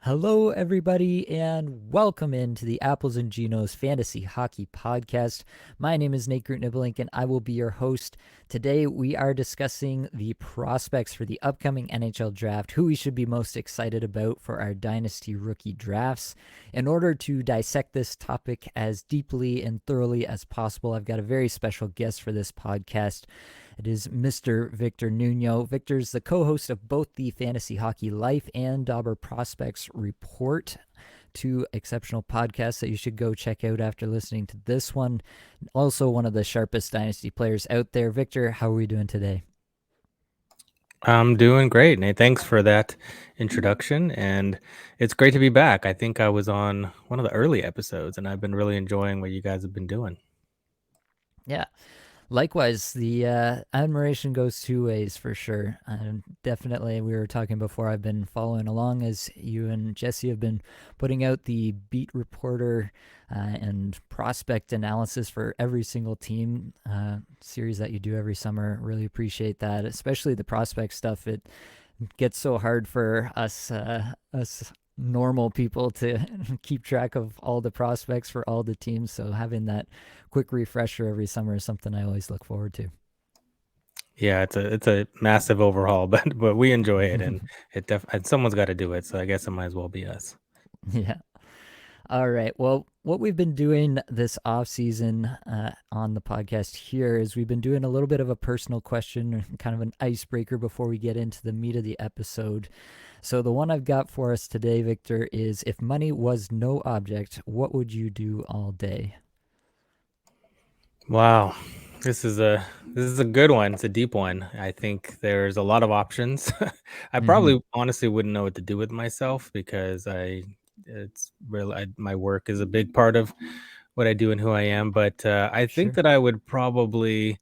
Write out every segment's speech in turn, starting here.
Hello, everybody, and welcome into the Apples and Genos Fantasy Hockey Podcast. My name is Nate Groot-Niblink, and I will be your host. Today, we are discussing the prospects for the upcoming NHL draft, who we should be most excited about for our Dynasty rookie drafts. In order to dissect this topic as deeply and thoroughly as possible, I've got a very special guest for this podcast. It is Mr. Victor Nuño. Victor's the co-host of both the Fantasy Hockey Life and Dobber Prospects Report, two exceptional podcasts that you should go check out after listening to this one. Also, one of the sharpest Dynasty players out there. Victor, how are we doing today? I'm doing great, Nate. Thanks for that introduction. And it's great to be back. I think I was on one of the early episodes, and I've been really enjoying what you guys have been doing. Yeah. Likewise, the admiration goes two ways for sure. Definitely, we were talking before, I've been following along as you and Jesse have been putting out the beat reporter and prospect analysis for every single team series that you do every summer. Really appreciate that, especially the prospect stuff. It gets so hard for us normal people to keep track of all the prospects for all the teams. So having that quick refresher every summer is something I always look forward to. Yeah, it's a massive overhaul, but we enjoy it, and and someone's got to do it. So I guess it might as well be us. Yeah. All right. Well, what we've been doing this off season on the podcast here is we've been doing a little bit of a personal question, kind of an icebreaker before we get into the meat of the episode. So the one I've got for us today, Victor, is if money was no object, what would you do all day? Wow, this is a good one. It's a deep one. I think there's a lot of options. I Mm-hmm. probably honestly wouldn't know what to do with myself because it's really my work is a big part of what I do and who I am. But I think Sure. that I would probably.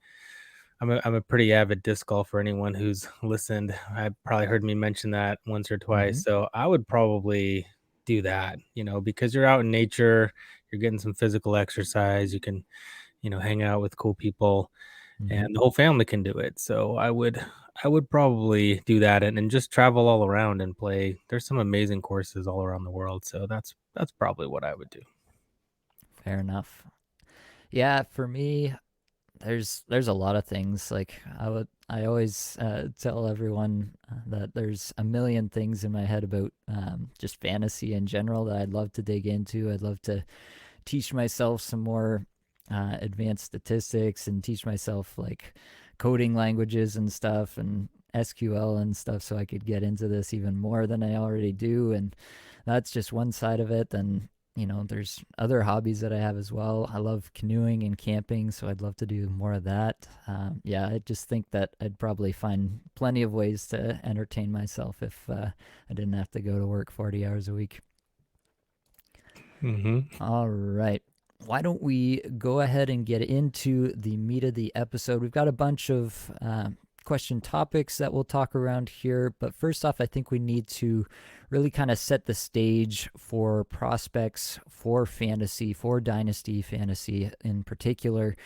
I'm a pretty avid disc golfer. Anyone who's listened, I probably heard me mention that once or Mm-hmm. twice. So I would probably do that, because you're out in nature, you're getting some physical exercise, you can, hang out with cool people, Mm-hmm. and the whole family can do it. So I would probably do that and just travel all around and play. There's some amazing courses all around the world. So that's probably what I would do. Fair enough. Yeah, for me, there's a lot of things. Like I always tell everyone that there's a million things in my head about just fantasy in general that I'd love to dig into. I'd love to teach myself some more advanced statistics and teach myself like coding languages and stuff and SQL and stuff so I could get into this even more than I already do. And that's just one side of it. Then, there's other hobbies that I have as well. I love canoeing and camping, so I'd love to do more of that. Yeah, I just think that I'd probably find plenty of ways to entertain myself if I didn't have to go to work 40 hours a week. Hmm. All right. Why don't we go ahead and get into the meat of the episode? We've got a bunch of question topics that we'll talk around here. But first off, I think we need to really kind of set the stage for prospects for fantasy, for dynasty fantasy in particular.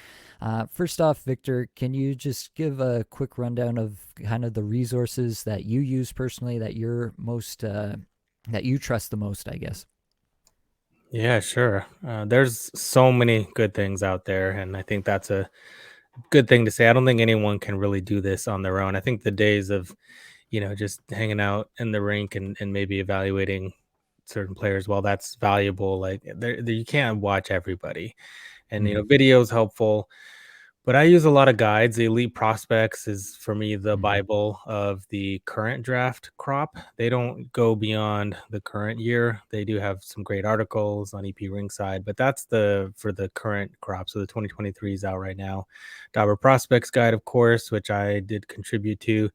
First off, Victor, can you just give a quick rundown of kind of the resources that you use personally that you're most, that you trust the most, I guess? Yeah, sure. There's so many good things out there, and I think that's a good thing to say. I don't think anyone can really do this on their own. I think the days of, just hanging out in the rink and maybe evaluating certain players, well, that's valuable. Like you can't watch everybody, and Mm-hmm. video is helpful. But I use a lot of guides. The Elite Prospects is for me the Mm-hmm. Bible of the current draft crop. They don't go beyond the current year. They do have some great articles on EP Ringside, but that's the for the current crop. So the 2023 is out right now. Dobber Prospects Guide, of course, which I did contribute to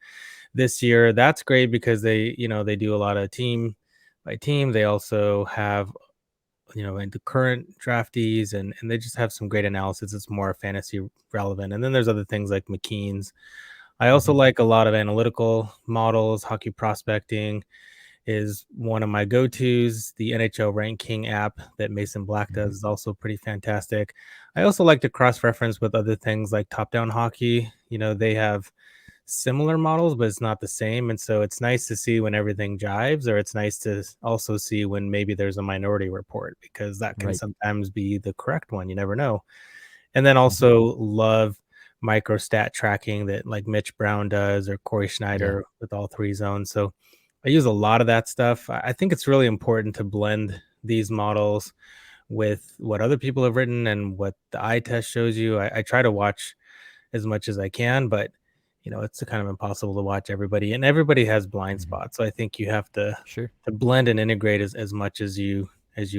this year. That's great because they do a lot of team by team. They also have and the current draftees and they just have some great analysis. It's more fantasy relevant. And then there's other things like McKean's. I also Mm-hmm. like a lot of analytical models. Hockey Prospecting is one of my go-tos. The NHL Ranking app that Mason Black Mm-hmm. does is also pretty fantastic. I also like to cross-reference with other things like Top Down Hockey. They have similar models, but it's not the same. And so it's nice to see when everything jives, or it's nice to also see when maybe there's a minority report, because that can Right. sometimes be the correct one. You never know. And then Hmm. also love microstat tracking that like Mitch Brown does, or Corey Yeah. Schneider with all three zones. So I use a lot of that stuff. I think it's really important to blend these models with what other people have written and what the eye test shows you. I try to watch as much as I can, but it's kind of impossible to watch everybody, and everybody has blind Hmm. spots. So I think you have to Sure. blend and integrate as much as you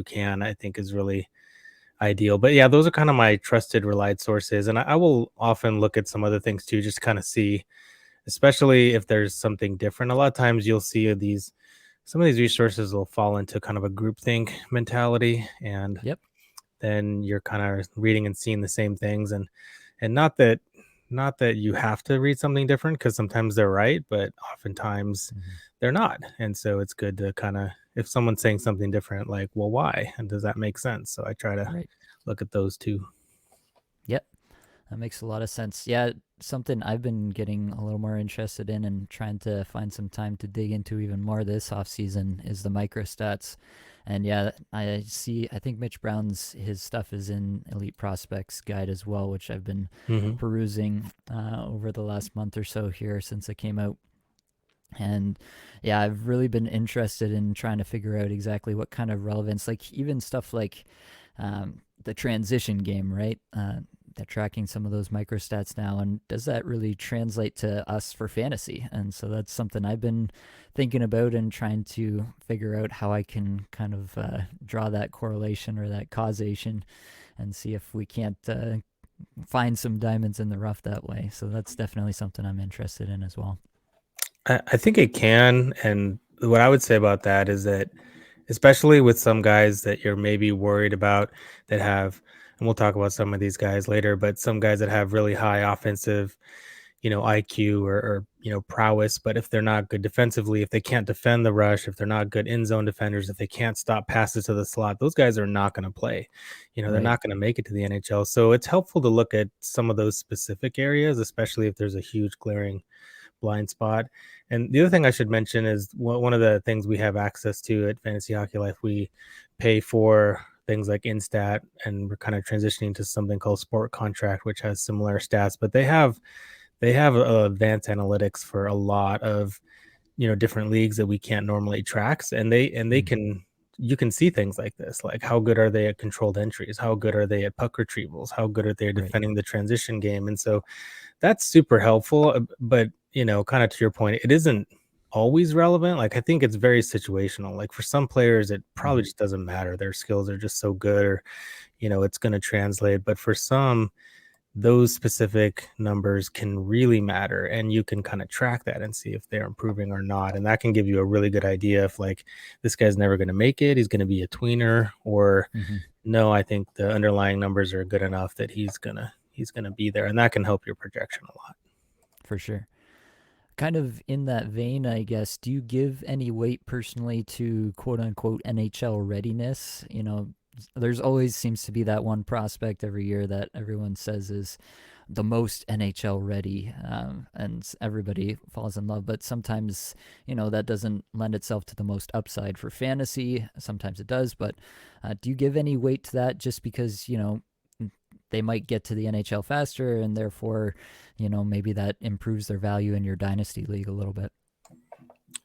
can. I think is really ideal. But yeah, those are kind of my trusted, relied sources, and I will often look at some other things too, just kind of see, especially if there's something different. A lot of times you'll see these some of these resources will fall into kind of a groupthink mentality, and Yep. then you're kind of reading and seeing the same things, and not that you have to read something different, because sometimes they're right, but oftentimes Hmm. they're not. And so it's good to kind of, if someone's saying something different, like, well, why, and does that make sense? So I try to Right. look at those too. Yep. That makes a lot of sense. Yeah, something I've been getting a little more interested in and trying to find some time to dig into even more this off season is the microstats. And yeah, I think Mitch Brown's his stuff is in Elite Prospects Guide as well, which I've been Hmm. perusing over the last month or so here since it came out. And yeah, I've really been interested in trying to figure out exactly what kind of relevance, like even stuff like the transition game, right? They're tracking some of those microstats now, and does that really translate to us for fantasy? And so that's something I've been thinking about and trying to figure out how I can kind of draw that correlation or that causation and see if we can't find some diamonds in the rough that way. So that's definitely something I'm interested in as well. I think it can. And what I would say about that is that, especially with some guys that you're maybe worried about that have, and we'll talk about some of these guys later, but some guys that have really high offensive, IQ, or prowess, but if they're not good defensively, if they can't defend the rush, if they're not good in zone defenders, if they can't stop passes to the slot, those guys are not going to play. They're Right. not going to make it to the NHL. So it's helpful to look at some of those specific areas, especially if there's a huge glaring blind spot. And the other thing I should mention is one of the things we have access to at Fantasy Hockey Life, we pay for things like Instat, and we're kind of transitioning to something called Sport Contract, which has similar stats, but they have advanced analytics for a lot of different leagues that we can't normally track, and they Mm. can you can see things like this, like how good are they at controlled entries, how good are they at puck retrievals, how good are they at Right. defending the transition game. And so that's super helpful. But kind of to your point, it isn't always relevant. Like, I think it's very situational. Like, for some players it probably Hmm. just doesn't matter, their skills are just so good, or it's going to translate. But for some, those specific numbers can really matter, and you can kind of track that and see if they're improving or not, and that can give you a really good idea if, like, this guy's never going to make it, he's going to be a tweener, or Hmm. no, I think the underlying numbers are good enough that he's gonna be there, and that can help your projection a lot. For sure. Kind of in that vein, I guess, do you give any weight personally to quote unquote NHL readiness? There's always seems to be that one prospect every year that everyone says is the most NHL ready, and everybody falls in love. But sometimes, that doesn't lend itself to the most upside for fantasy. Sometimes it does. But do you give any weight to that just because, they might get to the NHL faster and therefore, maybe that improves their value in your dynasty league a little bit?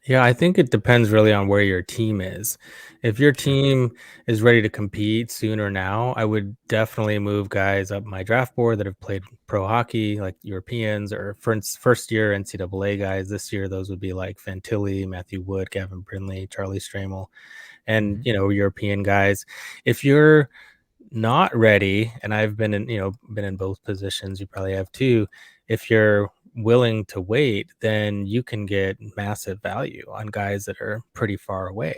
Yeah, I think it depends really on where your team is. If your Sure. team is ready to compete sooner now, I would definitely move guys up my draft board that have played pro hockey, like Europeans or first year NCAA guys. This year, those would be like Fantilli, Matthew Wood, Gavin Brindley, Charlie Stramel, and Hmm. European guys. If you're not ready, and I've been in both positions, you probably have too. If you're willing to wait, then you can get massive value on guys that are pretty far away,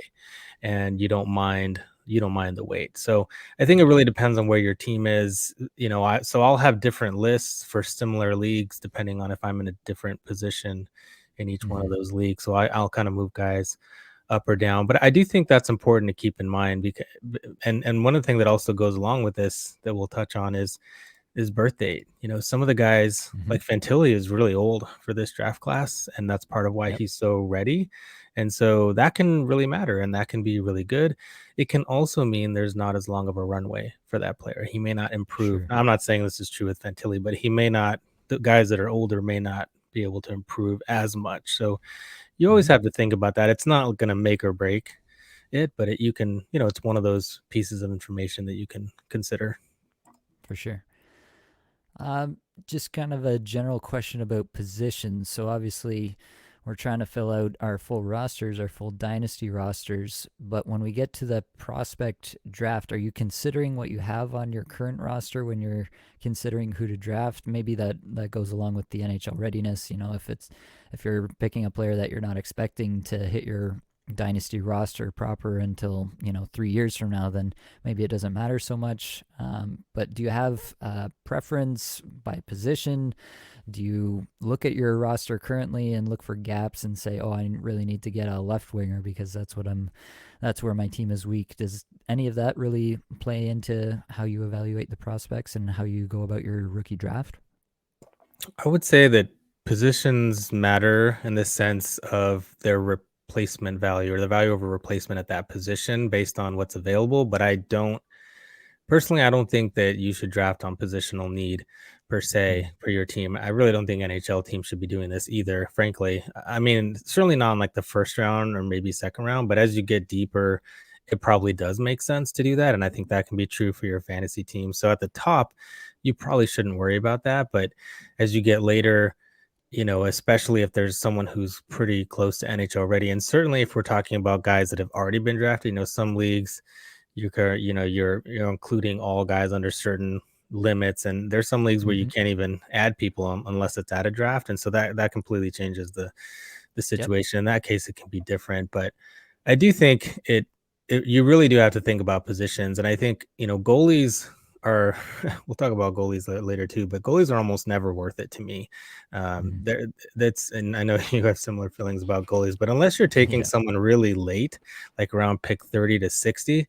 and you don't mind the wait. So I think it Okay. really depends on where your team is. I'll have different lists for similar leagues depending on if I'm in a different position in each one of Hmm. those leagues. So I'll kind of move guys up or down. But I do think that's important to keep in mind, because and one of the things that also goes along with this that we'll touch on is is birth date. Some of the guys Hmm. like Fantilli is really old for this draft class, and that's part of why Yep. he's so ready. And so that can really matter and that can be really good. It can also mean there's not as long of a runway for that player. He may not improve. Sure. Now, I'm not saying this is true with Fantilli, but he may not, the guys that are older may not be able to improve as much. So you always Hmm. have to think about that. It's not going to make or break it, but you can, it's one of those pieces of information that you can consider. For sure. Um, just kind of a general question about positions. So obviously, we're trying to fill out our full rosters, our full dynasty rosters. But when we get to the prospect draft, are you considering what you have on your current roster when you're considering who to draft? Maybe that goes along with the NHL readiness. If you're picking a player that you're not expecting to hit your dynasty roster proper until 3 years from now, then maybe it doesn't matter so much. But do you have a preference by position? Do you look at your roster currently and look for gaps and say, "Oh, I really need to get a left winger because that's where my team is weak"? Does any of that really play into how you evaluate the prospects and how you go about your rookie draft? I would say that positions matter in the sense of their replacement value or the value of a replacement at that position based on what's available. But I don't think that you should draft on positional need per se Mm, for your team. I really don't think NHL teams should be doing this either, frankly. I mean, certainly not in like the first round or maybe second round, but as you get deeper, it probably does make sense to do that. And I think that can be true for your fantasy team. So at the top, you probably shouldn't worry about that. But as you get later, especially if there's someone who's pretty close to NHL ready, and certainly if we're talking about guys that have already been drafted, some leagues you're including all guys under certain limits, and there's some leagues where you mm-hmm. can't even add people unless it's at a draft, and so that completely changes the Yep. situation. In that case, it can be different, but I do think you really do have to think about positions, and I think goalies are. We'll talk about goalies later too, but goalies are almost never worth it to me. Mm. There, that's, and I know you have similar feelings about goalies, but unless you're taking Yeah. someone really late, like around pick 30 to 60,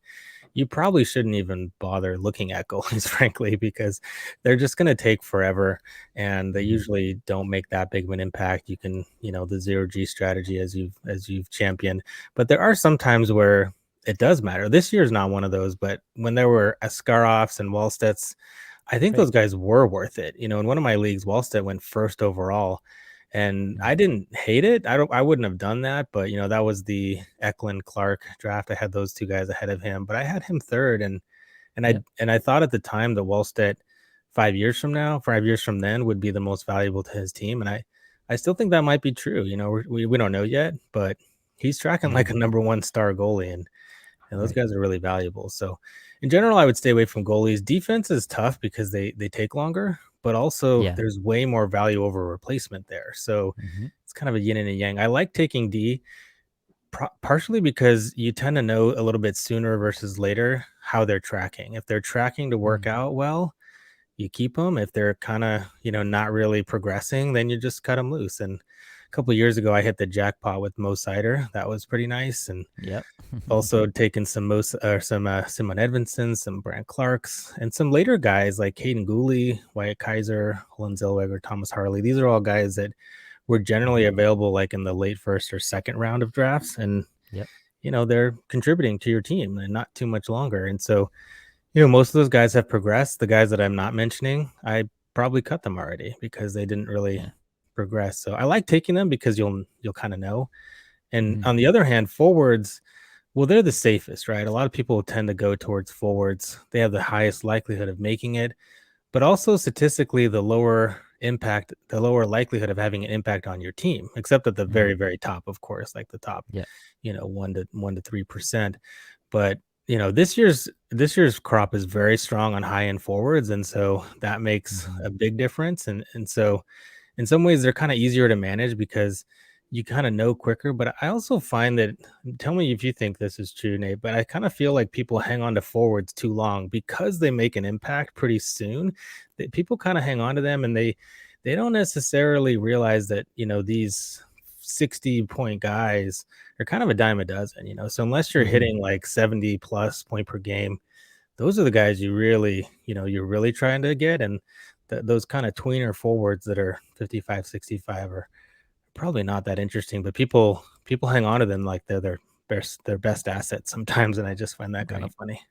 you probably shouldn't even bother looking at goalies, frankly, because they're just going to take forever and they Mm. usually don't make that big of an impact. You can, the zero G strategy as you've championed, but there are some times where it does matter. This year's not one of those, but when there were Askarovs and Wallstedts, I think Right. those guys were worth it. In one of my leagues, Wallstedt went first overall, and Mm. I didn't hate it. I wouldn't have done that, but that was the Eklund Clark draft. I had those two guys ahead of him, but I had him third, Yep. and I thought at the time that Wallstedt 5 years from now, 5 years from then, would be the most valuable to his team, and I still think that might be true. We don't know yet, but he's tracking like Mm. a number one star goalie, and those Right. guys are really valuable. So, in general, I would stay away from goalies. Defense is tough because they take longer, but also Yeah. there's way more value over replacement there. So Mm-hmm. it's kind of a yin and a yang. I like taking D partially because you tend to know a little bit sooner versus later how they're tracking. If they're tracking to work Mm. out well, you keep them. If they're kind of not really progressing, then you just cut them loose. And a couple of years ago, I hit the jackpot with Mo Sider. That was pretty nice. And Yep. also taken some Simon Edvinsson, some Brant Clarks, and some later guys like Caden Gooley, Wyatt Kaiser, Holland Zellweger, Thomas Harley. These are all guys that were generally Mm-hmm. available like in the late first or second round of drafts, and Yep. they're contributing to your team and not too much longer. And so, most of those guys have progressed. The guys that I'm not mentioning, I probably cut them already because they didn't really Yeah. progress. So I like taking them because you'll kind of know. And Mm-hmm. on the other hand, forwards, well, they're the safest, right? A lot of people tend to go towards forwards. They have the highest likelihood of making it, but also statistically, the lower likelihood of having an impact on your team, except at the very, Mm. very top, of course, like the top, Yep. 1 to 3%. But this year's crop is very strong on high end forwards, and so that makes Mm-hmm. a big difference. And so in some ways they're kind of easier to manage because you kind of know quicker. But I also find that, tell me if you think this is true, Nate, but I kind of feel like people hang on to forwards too long because they make an impact pretty soon. That people kind of hang on to them, and they don't necessarily realize that these 60-point guys are kind of a dime a dozen. So unless you're Mm-hmm. hitting like 70 plus point per game, those are the guys you really, you're really trying to get. And those kind of tweener forwards that are 55, 65 are probably not that interesting, but people hang on to them like they're their best asset sometimes, and I just find that kind of Right. funny.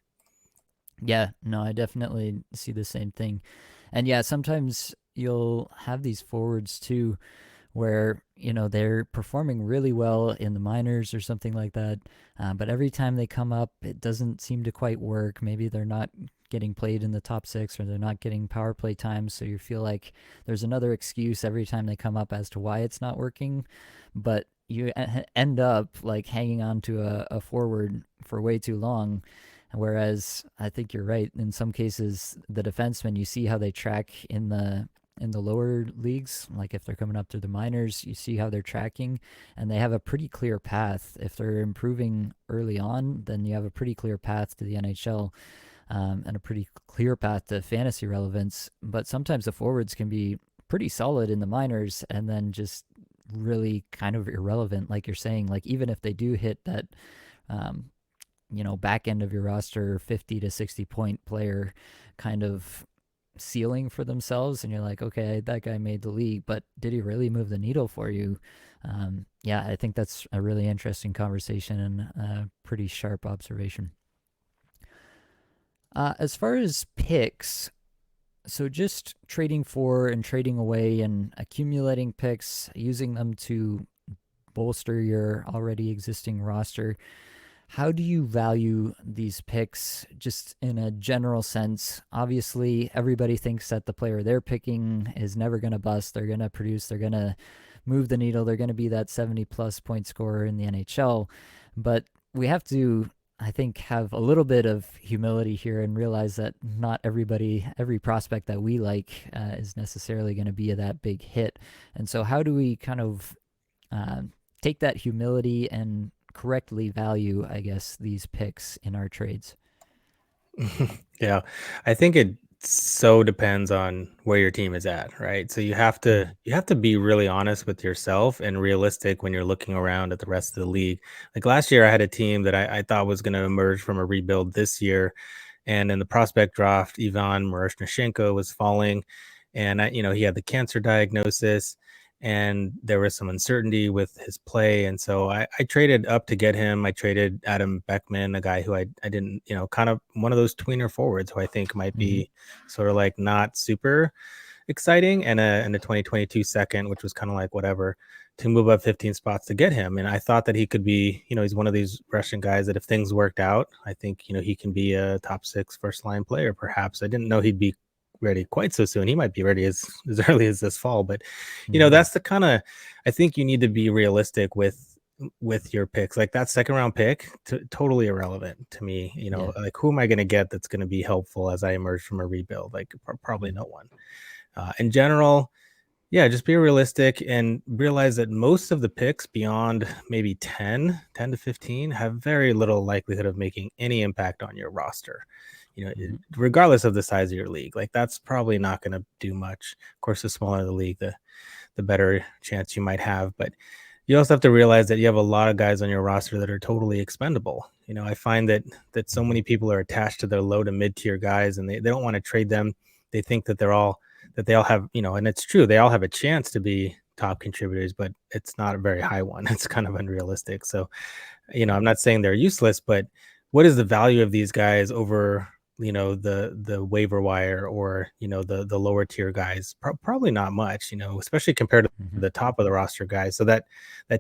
Yeah, no, I definitely see the same thing. And yeah, sometimes you'll have these forwards too where, they're performing really well in the minors or something like that. But every time they come up, it doesn't seem to quite work. Maybe they're not getting played in the top six, or they're not getting power play time. So you feel like there's another excuse every time they come up as to why it's not working. But you end up like hanging on to a forward for way too long. Whereas I think you're right. In some cases, the defensemen, you see how they track in the lower leagues, like if they're coming up through the minors, you see how they're tracking, and they have a pretty clear path. If they're improving early on, then you have a pretty clear path to the NHL, and a pretty clear path to fantasy relevance. But sometimes the forwards can be pretty solid in the minors and then just really kind of irrelevant, like you're saying. Like even if they do hit that, um, back end of your roster 50 to 60 point player kind of ceiling for themselves, and you're like, okay, that guy made the league, but did he really move the needle for you? Yeah, I think that's a really interesting conversation and a pretty sharp observation. As far as picks, so just trading for and trading away and accumulating picks, using them to bolster your already existing roster. How do you value these picks just in a general sense? Obviously, everybody thinks that the player they're picking is never going to bust. They're going to produce, they're going to move the needle, they're going to be that 70 plus point scorer in the NHL. But we have to, I think, have a little bit of humility here and realize that not everybody, every prospect that we like is necessarily going to be that big hit. And so, how do we kind of uh, take that humility and correctly value, I guess, these picks in our trades? Yeah, I think it so depends on where your team is at, right? So Mm-hmm. you have to be really honest with yourself and realistic when you're looking around at the rest of the league. Like last year, I had a team that I thought was going to emerge from a rebuild this year, and in the prospect draft, Ivan Miroshnichenko was falling, and he had the cancer diagnosis, and there was some uncertainty with his play, and so I traded up to get him. I traded Adam Beckman, a guy who I didn't, kind of one of those tweener forwards who I think might Mm-hmm. be sort of like not super exciting, and a 2022 second, which was kind of like whatever, to move up 15 spots to get him. And I thought that he could be, he's one of these Russian guys that if things worked out, I think, he can be a top six first line player, perhaps. I didn't know he'd be ready quite so soon. He might be ready as early as this fall, but Mm-hmm. that's the kind of, I think you need to be realistic with your picks. Like that second round pick, totally irrelevant to me. Yeah. Like who am I going to get that's going to be helpful as I emerge from a rebuild? Like probably Mm-hmm. no one. In general, yeah, just be realistic and realize that most of the picks beyond maybe 10 to 15 have very little likelihood of making any impact on your roster. Mm-hmm. Regardless of the size of your league, like that's probably not going to do much. Of course, the smaller the league, the better chance you might have. But you also have to realize that you have a lot of guys on your roster that are totally expendable. I find that so Mm-hmm. many people are attached to their low to mid tier guys, and they don't want to trade them. They think that they all have, and it's true, they all have a chance to be top contributors, but it's not a very high one. It's kind of unrealistic. So, I'm not saying they're useless, but what is the value of these guys over, the waiver wire, or, the lower tier guys? Probably not much, especially compared to Mm-hmm. the top of the roster guys. So that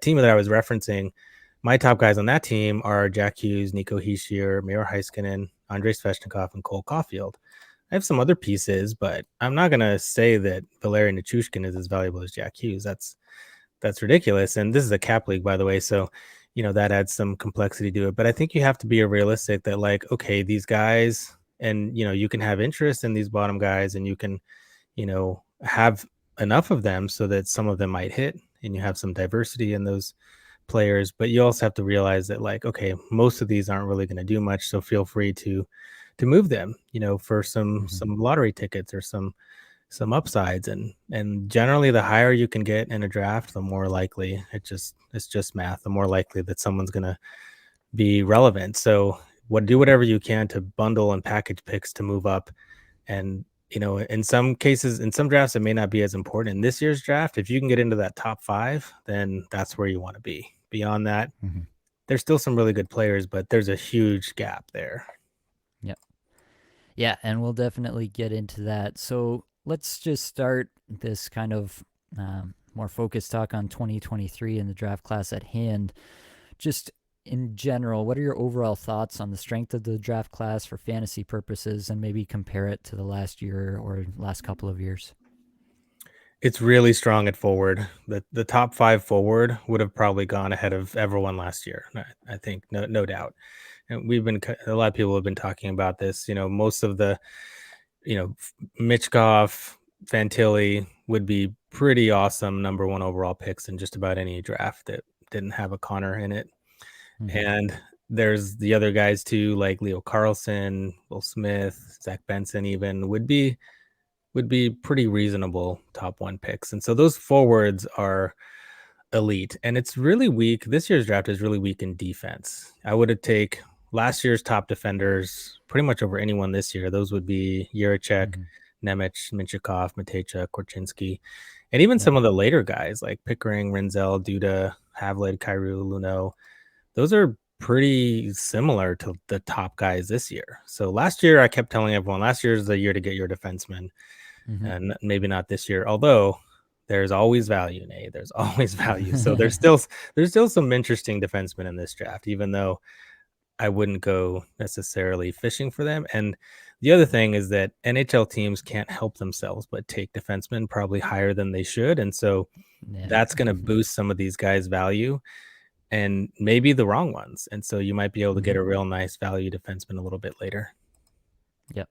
team that I was referencing, my top guys on that team are Jack Hughes, Nico Hischier, Miro Heiskanen, Andrei Svechnikov, and Cole Caulfield. I have some other pieces, but I'm not gonna say that Valeri Nichushkin is as valuable as Jack Hughes. That's ridiculous. And this is a cap league, by the way, so that adds some complexity to it. But I think you have to be realistic that, like, okay, these guys, and you can have interest in these bottom guys, and you can have enough of them so that some of them might hit, and you have some diversity in those players. But you also have to realize that, like, okay, most of these aren't really going to do much, so feel free to move them, for Mm-hmm. some lottery tickets or some upsides. And generally the higher you can get in a draft, the more likely, it's just math, the more likely that someone's going to be relevant. So do whatever you can to bundle and package picks to move up. And in some cases, in some drafts, it may not be as important. In this year's draft, if you can get into that top 5, then that's where you want to be. Beyond that, Mm-hmm. there's still some really good players, but there's a huge gap there. Yep. Yeah, and we'll definitely get into that. So let's just start this kind of more focused talk on 2023 and the draft class at hand. Just in general, what are your overall thoughts on the strength of the draft class for fantasy purposes, and maybe compare it to the last year or last couple of years? It's really strong at forward. The top 5 forward would have probably gone ahead of everyone last year. I think no doubt. And a lot of people have been talking about this. Most of the Mitchkov, Fantilli would be pretty awesome number 1 overall picks in just about any draft that didn't have a Connor in it. Mm-hmm. And there's the other guys too, like Leo Carlson, Will Smith, Zach Benson even would be pretty reasonable top 1 picks. And so those forwards are elite. And it's really weak. This year's draft is really weak in defense. I would have take last year's top defenders pretty much over anyone this year. Those would be Jiricek, Mm-hmm. Nemec, Minchikov, Matejchuk, Korchinski, and even Yep. some of the later guys like Pickering, Renzel, Duda, Havlid, Kyrou, Luno. Those are pretty similar to the top guys this year. So last year, I kept telling everyone, last year is the year to get your defenseman, Mm-hmm. and maybe not this year. Although there's always value, Nate. There's always value. So there's still some interesting defensemen in this draft, even though I wouldn't go necessarily fishing for them. And the other thing is that NHL teams can't help themselves but take defensemen probably higher than they should, and so Yeah. that's going to boost some of these guys' value and maybe the wrong ones. And so you might be able to Mm-hmm. get a real nice value defenseman a little bit later. Yep.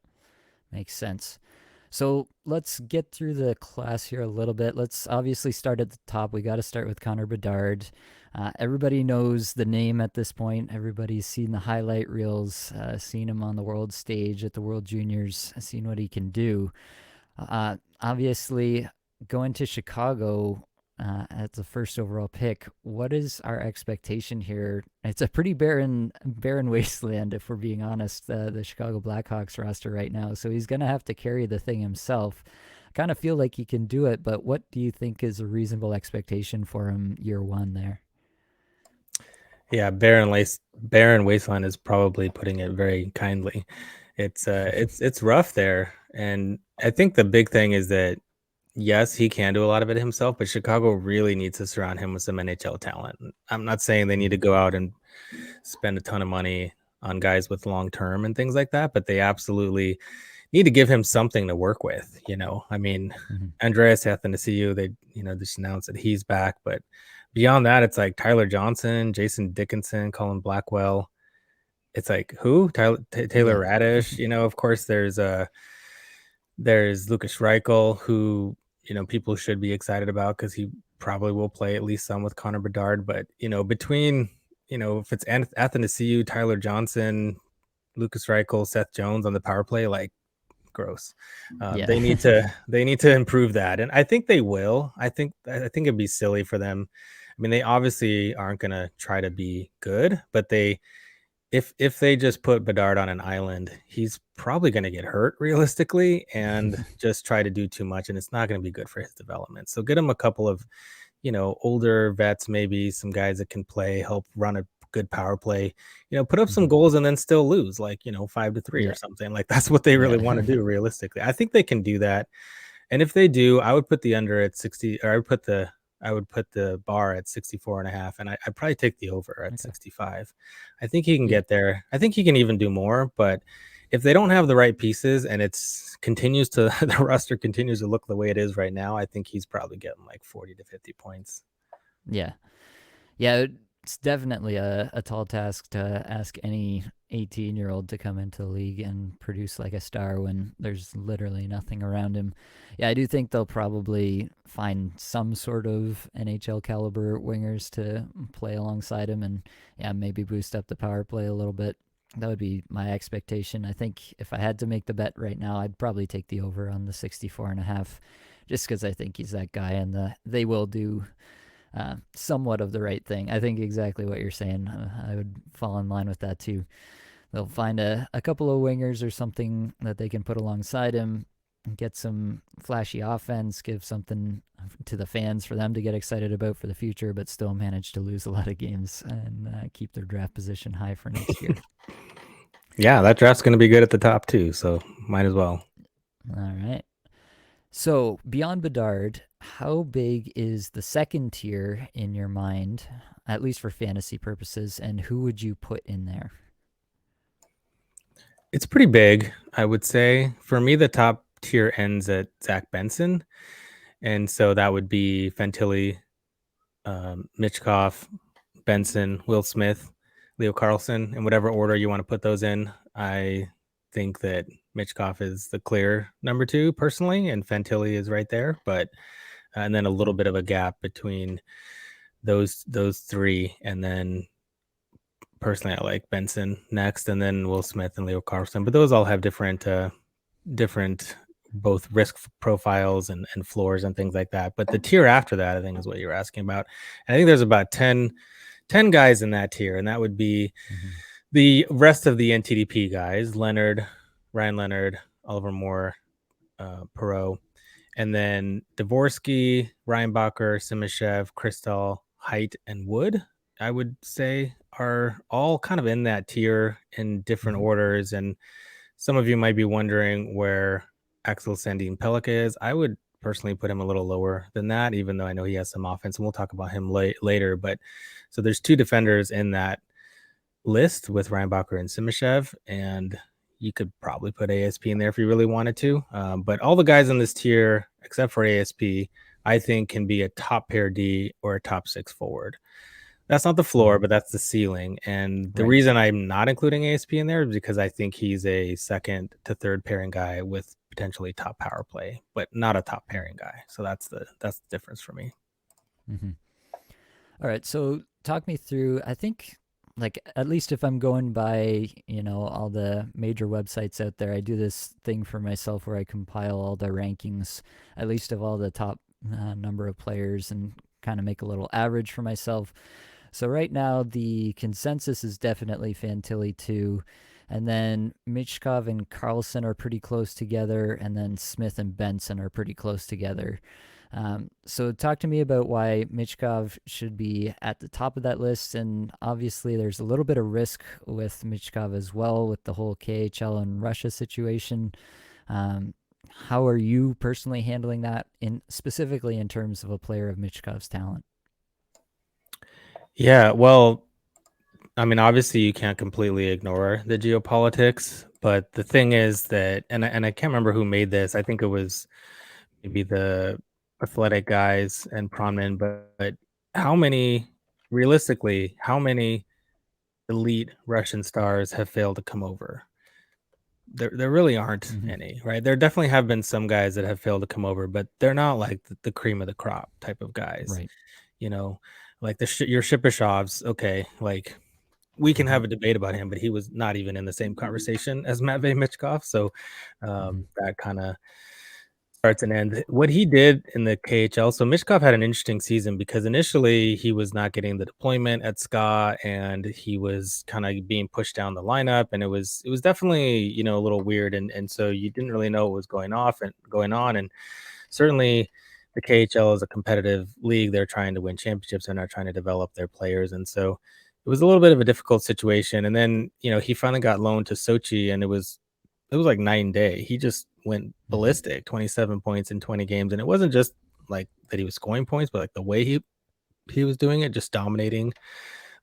Makes sense. So let's get through the class here a little bit. Let's obviously start at the top. We got to start with Connor Bedard. Everybody knows the name at this point. Everybody's seen the highlight reels, seen him on the world stage at the World Juniors, seen what he can do. Obviously, going to Chicago as the first overall pick, what is our expectation here? It's a pretty barren wasteland, if we're being honest. The Chicago Blackhawks roster right now, so he's gonna have to carry the thing himself. I kind of feel like he can do it, but what do you think is a reasonable expectation for him year one there? Yeah, barren wasteland is probably putting it very kindly. It's rough there, and I think the big thing is that yes, he can do a lot of it himself, but Chicago really needs to surround him with some NHL talent. I'm not saying they need to Mhm. go out and spend a ton of money on guys with long term and things like that, but they absolutely need to give him something to work with. I mean, Mhm. Andreas Athanasiou, they just announced that he's back, but beyond that, it's like Tyler Johnson, Jason Dickinson, Colin Blackwell. It's like who? Taylor Yeah. Radish. Of course, there's Lucas Reichel, who people should be excited about because he probably will play at least some with Connor Bedard. But between if it's Athanasiou, Tyler Johnson, Lucas Reichel, Seth Jones on the power play, like gross. Yeah. They need to improve that, and I think they will. I think it'd be silly for them. I mean, they obviously aren't going to try to be good, but if they just put Bedard on an island, he's probably going to get hurt realistically and just try to do too much, and it's not going to be good for his development. So get him a couple of older vets, maybe some guys that can play, help run a good power play, put up some Mhm. goals and then still lose, like 5-3 or Yeah. something. Like that's what they really want to Yeah. do realistically. I think they can do that. And if they do, I would put the under at 60, or I would put the bar at 64 and a half, and I'd probably take the over at Okay. 65. I think he can Yeah. get there. I think he can even do more, but if they don't have the right pieces and it's continues to the roster continues to look the way it is right now, I think he's probably getting like 40 to 50 points. Yeah. Yeah, it's definitely a tall task to ask any 18-year-old to come into the league and produce like a star when there's literally nothing around him. Yeah, I do think they'll probably find some sort of NHL caliber wingers to play alongside him and yeah, maybe boost up the power play a little bit. That would be my expectation. I think if I had to make the bet right now, I'd probably take the over on the 64 and a half just because I think he's that guy and they will do somewhat of the right thing. I think exactly what you're saying. I would fall in line with that too. they'll find a couple of wingers or something that they can put alongside him and get some flashy offense, give something to the fans for them to get excited about for the future, but still manage to lose a lot of games and keep their draft position high for next year. Yeah, that draft's going to be good at the top too, so might as well. All right. So, beyond Bedard, how big is the second tier in your mind, at least for fantasy purposes, and who would you put in there? It's pretty big, I would say. For me, the top tier ends at Zach Benson, and so that would be Fantilli, Mitchkov, Benson, Will Smith, Leo Carlson, in whatever order you want to put those in. I think that Mitchkov is the clear number two personally, and Fantilli is right there, but and then a little bit of a gap between those three, and then personally I like Benson next, and then Will Smith and Leo Carlson. But those all have different both risk profiles and floors and things like that. But the tier after that, I think, is what you're asking about. And I think there's about 10 guys in that tier, and that would be Mm-hmm. the rest of the NTDP guys: Ryan Leonard, Oliver Moore, Perot, and then Dvorsky, Reinbacher, Simashev, Kristal, Height, and Wood, I would say, are all kind of in that tier in different Mm-hmm. orders. And some of you might be wondering where Axel Sandin Pellica is. I would personally put him a little lower than that, even though I know he has some offense, and we'll talk about him later. But so there's two defenders in that list with Reinbacher and Simashev, and you could probably put ASP in there if you really wanted to. But all the guys in this tier, except for ASP, I think can be a top pair D or a top six forward. That's not the floor, Mm-hmm. but that's the ceiling. And the Right. reason I'm not including ASP in there is because I think he's a second to third pairing guy with potentially top power play, but not a top pairing guy. So that's the difference for me. Mm-hmm. All right. So, talk me through. I think, like, at least if I'm going by, all the major websites out there, I do this thing for myself where I compile all the rankings, at least of all the top number of players, and kind of make a little average for myself. So right now the consensus is definitely Fantilli 2. And then Michkov and Carlson are pretty close together, and then Smith and Benson are pretty close together. So talk to me about why Michkov should be at the top of that list. And obviously, there's a little bit of risk with Michkov as well with the whole KHL and Russia situation. Um, how are you personally handling that, in specifically in terms of a player of Michkov's talent? Yeah, well, I mean, obviously, you can't completely ignore the geopolitics, but the thing is that, and I can't remember who made this. I think it was maybe the athletic guys and Pronman, but how many, realistically, how many elite Russian stars have failed to come over? There really aren't Mm-hmm. any, right? There definitely have been some guys that have failed to come over, but they're not like the cream of the crop type of guys, Right. you know, like your Shipachovs. Okay, like we can Mm-hmm. have a debate about him, but he was not even in the same conversation as Matvey Michkov. So Mm-hmm. that kind of starts and ends. What he did in the KHL, so Mishkov had an interesting season because initially he was not getting the deployment at SKA, and he was kind of being pushed down the lineup, and it was definitely a little weird, and so you didn't really know what was going on, and certainly the KHL is a competitive league. They're trying to win championships. They're not trying to develop their players, and so it was a little bit of a difficult situation. And then he finally got loaned to Sochi, and it was like night and day. He just went Mm-hmm. ballistic, 27 points in 20 games. And it wasn't just like that he was scoring points, but like the way he was doing it, just dominating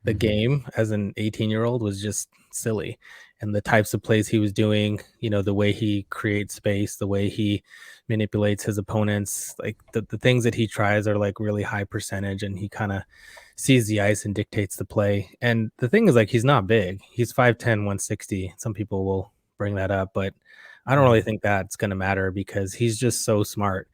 the Mm-hmm. game as an 18-year-old was just silly. And the types of plays he was doing, the way he creates space, the way he manipulates his opponents, like the things that he tries are like really high percentage, and he kind of sees the ice and dictates the play. And the thing is, like, he's not big. He's 5'10", 160. Some people will bring that up, but I don't really Mm-hmm. think that's going to matter because he's just so smart.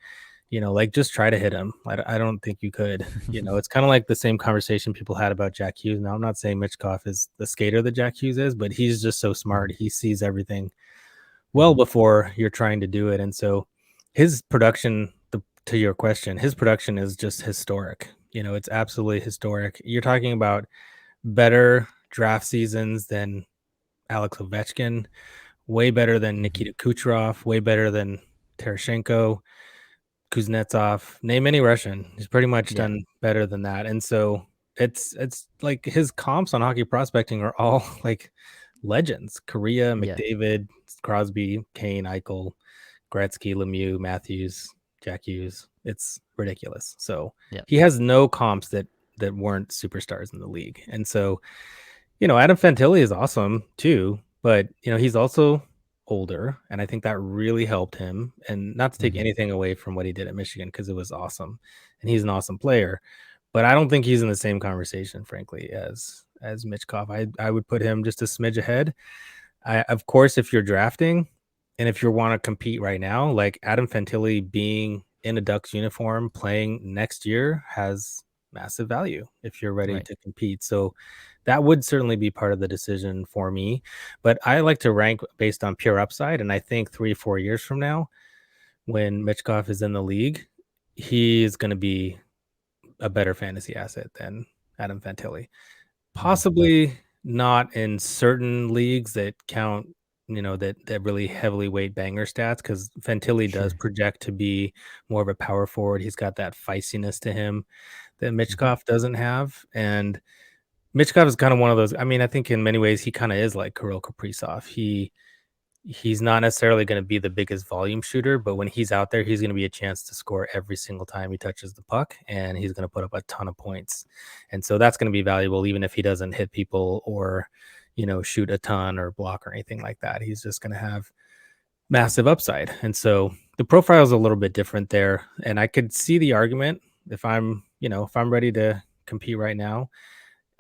Like, just try to hit him. I don't think you could. It's kind of like the same conversation people had about Jack Hughes. Now, I'm not saying Mitchkov is the skater that Jack Hughes is, but he's just so smart. Mm-hmm. He sees everything well Mm-hmm. before you're trying to do it. And so his production, to your question, his production is just historic. It's absolutely historic. You're talking about better draft seasons than Alex Ovechkin, way better than Hmm. Nikita Kucherov, way better than Terashenko, Kuznetsov. Name any Russian. He's pretty much Yeah. done better than that. And so it's like his comps on hockey prospecting are all like legends. Korea, Yeah. McDavid, Crosby, Kane, Eichel, Gretzky, Lemieux, Matthews, Jack Hughes. It's ridiculous. So Yeah. he has no comps that weren't superstars in the league. And so, Adam Fantilli is awesome too, but he's also older, and I think that really helped him. And not to take Hmm. anything away from what he did at Michigan because it was awesome, and he's an awesome player. But I don't think he's in the same conversation, frankly, as Mitchkov. I would put him just a smidge ahead. Of course, if you're drafting and if you want to compete right now, like Adam Fantilli being in a Ducks uniform playing next year has massive value if you're ready Right. to compete. So that would certainly be part of the decision for me. But I like to rank based on pure upside. And I think 3 or 4 years from now, when Mitchkov is in the league, he is going to be a better fantasy asset than Adam Fantilli. Hmm. Possibly not in certain leagues that count, that really heavily weight banger stats, because Fantilli does Sure. project to be more of a power forward. He's got that feistiness to him that Hmm. Mitchkov doesn't have. And Mitchkov is kind of one of those. I mean, I think in many ways he kind of is like Kirill Kaprizov. He's not necessarily going to be the biggest volume shooter, but when he's out there, he's going to be a chance to score every single time he touches the puck, and he's going to put up a ton of points. And so that's going to be valuable, even if he doesn't hit people or, shoot a ton or block or anything like that. He's just going to have massive upside. And so the profile is a little bit different there. And I could see the argument if I'm ready to compete right now,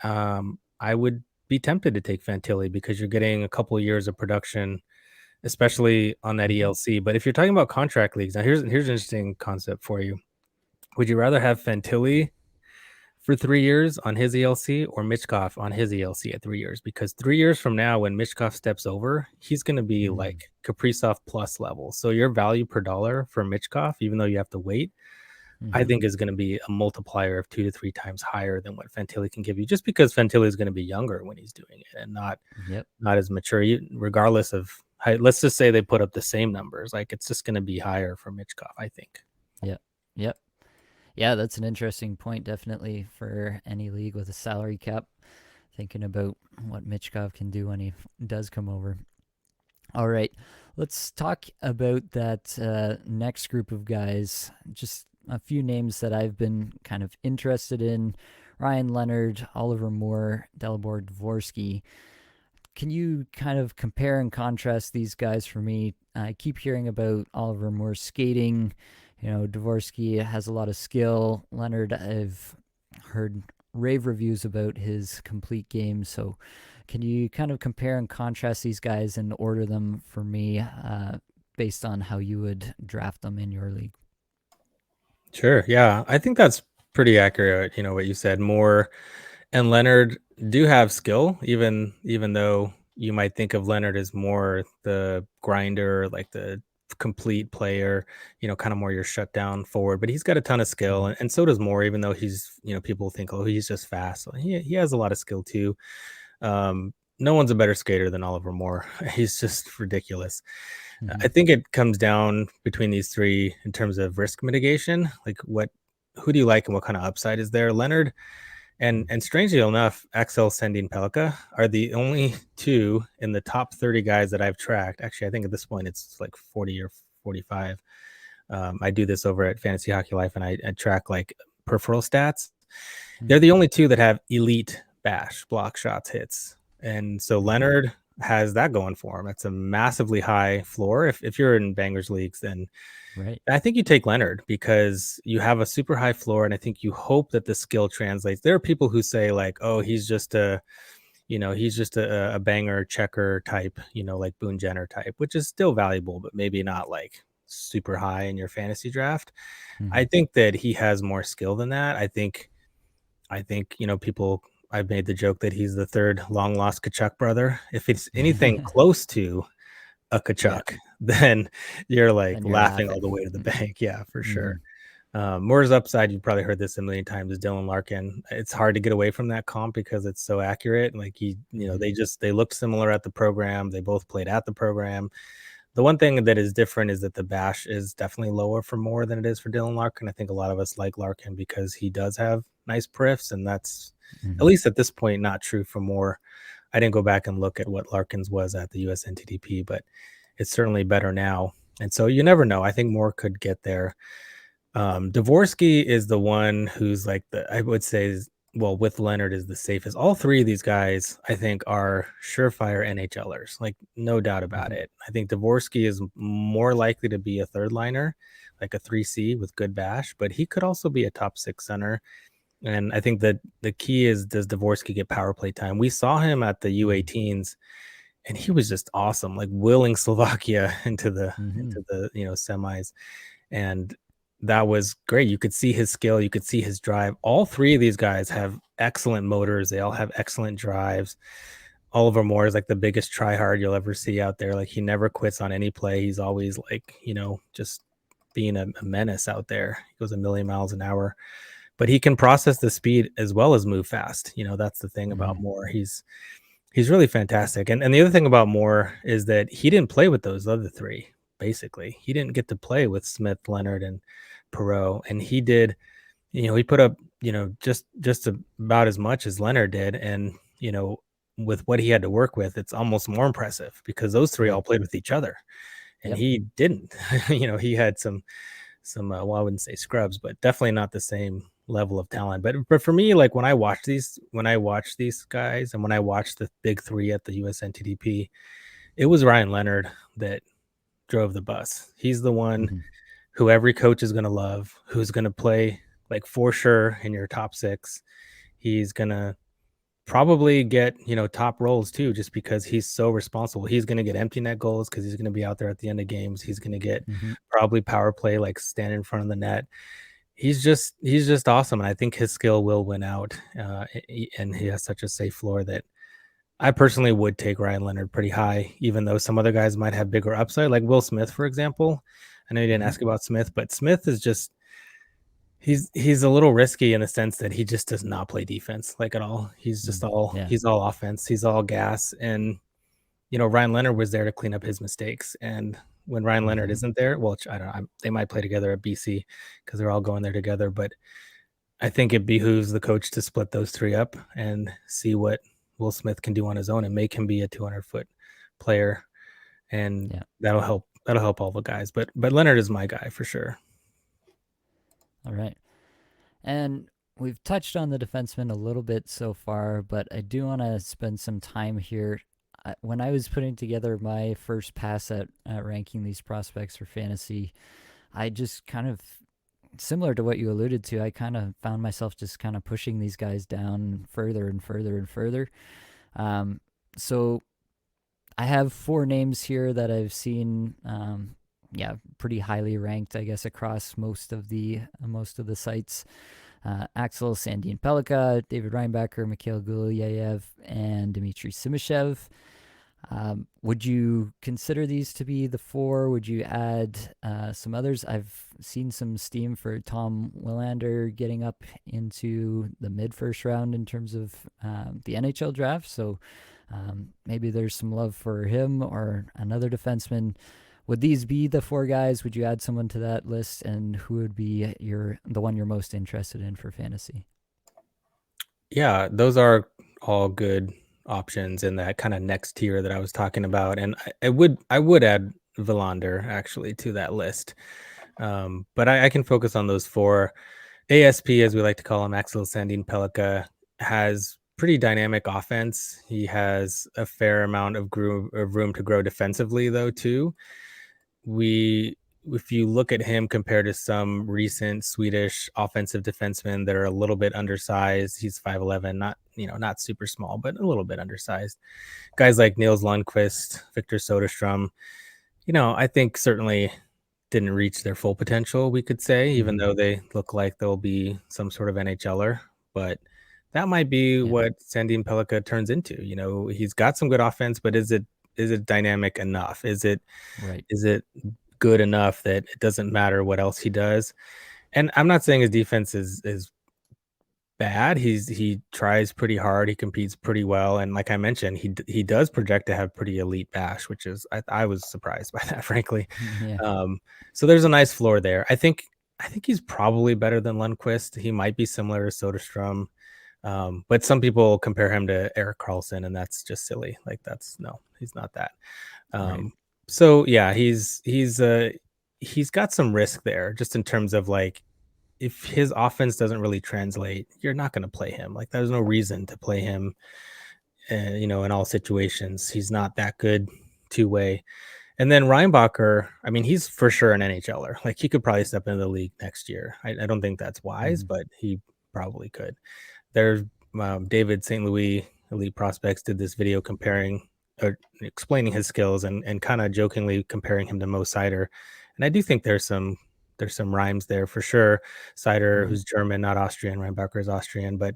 I would be tempted to take Fantilli because you're getting a couple of years of production, especially on that Hmm. ELC. But if you're talking about contract leagues, now here's an interesting concept for you. Would you rather have Fantilli for 3 years on his ELC or Mitchkov on his ELC at 3 years? Because 3 years from now, when Mitchkov steps over, he's going to be Hmm. like Kaprizov plus level. So your value per dollar for Mitchkov, even though you have to wait, I Hmm. think is going to be a multiplier of 2 to 3 times higher than what Fantilli can give you, just because Fantilli is going to be younger when he's doing it and Yep. not as mature, regardless of let's just say they put up the same numbers. Like it's just going to be higher for Mitchkov, I think. Yep. Yep. Yeah, that's an interesting point, definitely, for any league with a salary cap. Thinking about what Mitchkov can do when he does come over. All right, let's talk about that next group of guys. Just a few names that I've been kind of interested in: Ryan Leonard, Oliver Moore, Dalibor Dvorsky. Can you kind of compare and contrast these guys for me? I keep hearing about Oliver Moore's skating. Dvorsky has a lot of skill. Leonard, I've heard rave reviews about his complete game. So, can you kind of compare and contrast these guys and order them for me based on how you would draft them in your league? Sure. Yeah. I think that's pretty accurate. What you said. Moore and Leonard do have skill, even though you might think of Leonard as more the grinder, like the complete player, kind of more your shutdown forward, but he's got a ton of skill, Mm-hmm. and so does Moore, even though people think, oh, he's just fast. So he has a lot of skill too. No one's a better skater than Oliver Moore. He's just ridiculous. Mm-hmm. I think it comes down between these three in terms of risk mitigation. Like who do you like and what kind of upside is there? Leonard and strangely enough, Axel Sendin Pelka are the only two in the top 30 guys that I've tracked. Actually, I think at this point it's like 40 or 45. I do this over at Fantasy Hockey Life, and I track like peripheral stats. They're the only two that have elite bash, block shots, hits. And so Mm-hmm. Leonard has that going for him. It's a massively high floor. If you're in bangers leagues, then Right. I think you take Leonard because you have a super high floor, and I think you hope that the skill translates. There are people who say like, "Oh, he's just a banger checker type, like Boone Jenner type," which is still valuable, but maybe not like super high in your fantasy draft. Mm-hmm. I think that he has more skill than that. I think people. I've made the joke that he's the third long lost Kachuk brother. If it's anything close to a Yeah. Kachuk, then you're like Then you're laughing all laughing. the way to the bank. Yeah, for Mm-hmm. sure. Moore's upside, you've probably heard this a million times, is Dylan Larkin. It's hard to get away from that comp because it's so accurate. Like Hmm. they looked similar at the program. They both played at the program. The one thing that is different is that the bash is definitely lower for Moore than it is for Dylan Larkin. I think a lot of us like Larkin because he does have nice periffs, and that's at Hmm. least at this point not true for Moore. I didn't go back and look at what Larkin's was at the USNTDP, but it's certainly better now. And so you never know. I think Moore could get there. Dvorsky is the one who's like I would say, well, with Leonard is the safest. All three of these guys, I think, are surefire NHLers, like no doubt about Hmm. it. I think Dvorsky is more likely to be a third liner, like a 3C with good bash, but he could also be a top six center. And I think that the key is, does Dvorsky get power play time? We saw him at the Hmm. U18s, and he was just awesome, like willing Slovakia Hmm. into the semis, and that was great. You could see his skill, you could see his drive. All three of these guys have excellent motors. They all have excellent drives. Oliver Moore is like the biggest tryhard you'll ever see out there. Like he never quits on any play. He's always like, just being a menace out there. He goes a million miles an hour, but he can process the speed as well as move fast. That's the thing about Hmm. Moore. He's really fantastic. And the other thing about Moore is that he didn't play with those other three. Basically, he didn't get to play with Smith, Leonard, and Perot, and he did. He put up just about as much as Leonard did, and with what he had to work with, it's almost more impressive because those three all Right. played with each other, and Yep. he didn't. He had some well, I wouldn't say scrubs, but definitely not the same level of talent. But for me, like when I watch these guys and when I watched the big three at the USNTDP, it was Ryan Leonard that drove the bus. He's the one Hmm. who every coach is going to love, who's going to play like for sure in your top six. He's going to probably get, top roles too, just because he's so responsible. He's going to get empty net goals because he's going to be out there at the end of games. He's going to get Hmm. probably power play, like stand in front of the net. He's just awesome, and I think his skill will win out. And he has such a safe floor that I personally would take Ryan Leonard pretty high, even though some other guys might have bigger upside, like Will Smith, for example. I know you didn't Hmm. ask about Smith, but Smith is just he's a little risky in the sense that he just does not play defense like at all. Yeah. He's all offense, he's all gas, and Ryan Leonard was there to clean up his mistakes. And when Ryan Leonard Hmm. isn't there, well, I don't know, they might play together at BC because they're all going there together, but I think it behooves the coach to split those three up and see what Will Smith can do on his own and make him be a 200-foot player, and Yeah. that'll help. That'll help all the guys. But Leonard is my guy for sure. All right. And we've touched on the defenseman a little bit so far, but I do want to spend some time here. When I was putting together my first pass at ranking these prospects for fantasy, I just kind of, similar to what you alluded to, I kind of found myself just kind of pushing these guys down further and further and further. Um, so I have four names here that I've seen, yeah, pretty highly ranked, I guess, across most of the sites. Axel Sandin Pelika, David Reinbacher, Mikhail Gulyayev, and Dmitry Simashev. Would you consider these to be the four? Would you add some others? I've seen some steam for Tom Willander getting up into the mid first round in terms of the NHL draft. So maybe there's some love for him or another defenseman. Would these be the four guys? Would you add someone to that list? And who would be the one you're most interested in for fantasy? Yeah, those are all good options in that kind of next tier that I was talking about, and I would add Villander actually to that list. But I can focus on those four. ASP, as we like to call him, Axel Sandin Pelika, has pretty dynamic offense. He has a fair amount of room to grow defensively, though, too. We, if you look at him compared to some recent Swedish offensive defensemen that are a little bit undersized, he's 5'11", not super small, but a little bit undersized. Guys like Niels Lundqvist, Victor Soderstrom, I think certainly didn't reach their full potential, we could say, even Mm-hmm. though they look like they'll be some sort of NHLer. But that might be Yeah. what Sandin Pelika turns into. He's got some good offense, but is it dynamic enough? Is it Right. is it good enough that it doesn't matter what else he does? And I'm not saying his defense is bad. He tries pretty hard. He competes pretty well, and like I mentioned, he does project to have pretty elite bash, which is I was surprised by that, frankly. Yeah. Um, so there's a nice floor there. I think he's probably better than Lundqvist. He might be similar to Soderstrom, but some people compare him to Eric Carlson, and that's just silly. Like that's no, he's not that. Right. Um, so yeah, he's got some risk there, just in terms of like if his offense doesn't really translate, you're not going to play him. Like there's no reason to play him, in all situations. He's not that good two way. And then Reinbacher, I mean, he's for sure an NHLer. Like he could probably step into the league next year. I don't think that's wise, Hmm. but he probably could. There's David St. Louis Elite Prospects did this video comparing or explaining his skills and kind of jokingly comparing him to Mo Sider. And I do think there's some rhymes there for sure. Sider, Hmm. who's German, not Austrian. Reinbacher is Austrian, but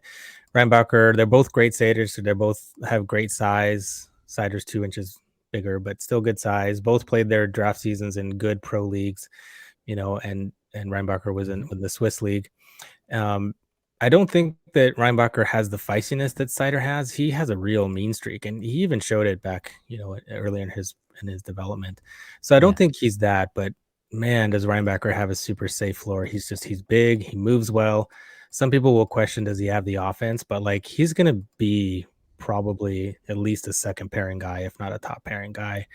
Reinbacher, they're both great skaters. So they both have great size. Sider's 2 inches bigger, but still good size. Both played their draft seasons in good pro leagues, and Reinbacher was in Hmm. the Swiss league. Um, I don't think that Reinbacher has the feistiness that Sider has. He has a real mean streak, and he even showed it back, earlier in his development. So I don't Yeah. think he's that, but man, does Reinbacher have a super safe floor. He's big, he moves well. Some people will question, does he have the offense? But like he's gonna be probably at least a second pairing guy, if not a top pairing guy.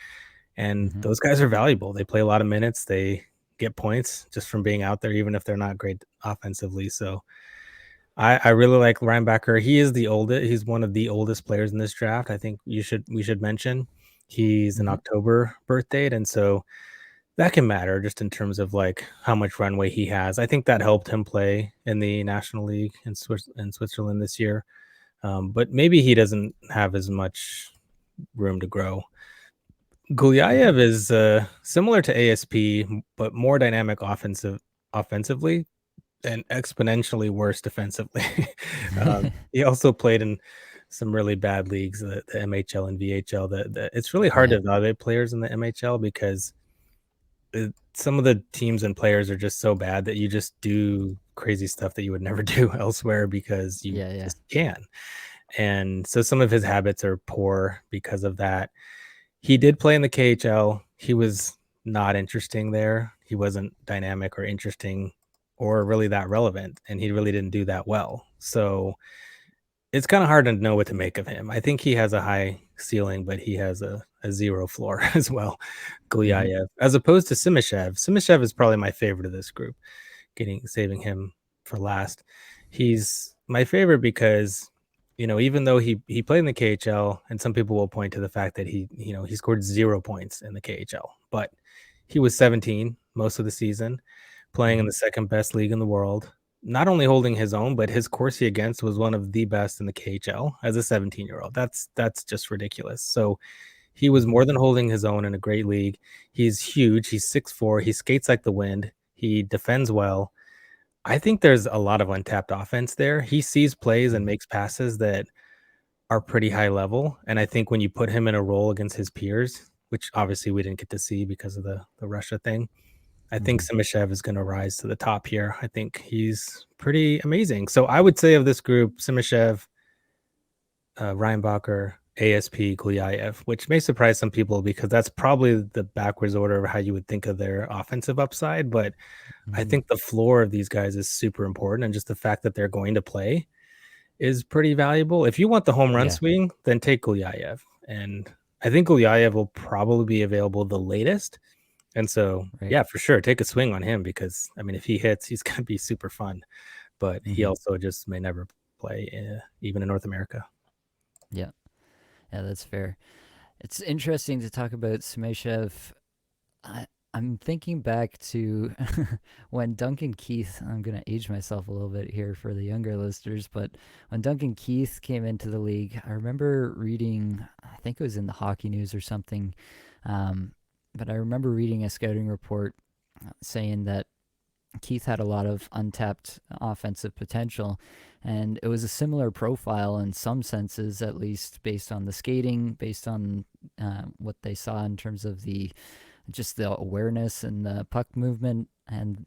And Hmm. those guys are valuable. They play a lot of minutes. They get points just from being out there, even if they're not great offensively. So I really like Linebacker. He is the oldest. He's one of the oldest players in this draft. I think we should mention he's an Hmm. October birth date, and so that can matter just in terms of like how much runway he has. I think that helped him play in the National League in Switzerland this year. But maybe he doesn't have as much room to grow. Hmm. Gulyayev is similar to ASP, but more dynamic offensively and exponentially worse defensively. He also played in some really bad leagues, the MHL and VHL. It's really hard to Yeah. evaluate players in the MHL because some of the teams and players are just so bad that you just do crazy stuff that you would never do elsewhere because you Yeah. Yeah. just can. And so some of his habits are poor because of that. He did play in the KHL. He was not interesting there. He wasn't dynamic or interesting or really that relevant, and he really didn't do that well. So it's kind of hard to know what to make of him. I think he has a high ceiling, but he has a zero floor as well. Hmm. Gulyayev, as opposed to Simishev. Simishev is probably my favorite of this group. Saving him for last. He's my favorite because even though he played in the KHL, and some people will point to the fact that he scored 0 points in the KHL, but he was 17 most of the season, playing in Hmm. the second best league in the world. Not only holding his own, but his Corsi against was one of the best in the KHL as a 17-year-old. That's just ridiculous. So he was Hmm. more than holding his own in a great league. He's huge. He's 6'4". He skates like the wind. He defends well. I think there's a lot of untapped offense there. He sees plays and Hmm. makes passes that are pretty high level. And I think when you put him in a role against his peers, which obviously we didn't get to see because of the Russia thing, I think Hmm. Simishev is going to rise to the top here. I think he's pretty amazing. So I would say of this group, Simishev, Reinbacher, ASP, Gulyayev, which may surprise some people because that's probably the backwards order of how you would think of their offensive upside. But I Hmm. think the floor of these guys is super important. And just the fact that they're going to play is pretty valuable. If you want the home run Yeah. swing, then take Gulyayev. And I think Gulyayev will probably be available the latest. And so, Right. yeah, for sure, take a swing on him because, I mean, if he hits, he's going to be super fun. But he Hmm. also just may never play, even in North America. Yeah. Yeah. That's fair. It's interesting to talk about Smeshev. I, I'm thinking back to when Duncan Keith, I'm going to age myself a little bit here for the younger listeners, but when Duncan Keith came into the league, I remember reading, I think it was in the Hockey News or something, um, but I remember reading a scouting report saying that Keith had a lot of untapped offensive potential, and it was a similar profile in some senses, at least based on the skating, based on what they saw in terms of the just the awareness and the puck movement. And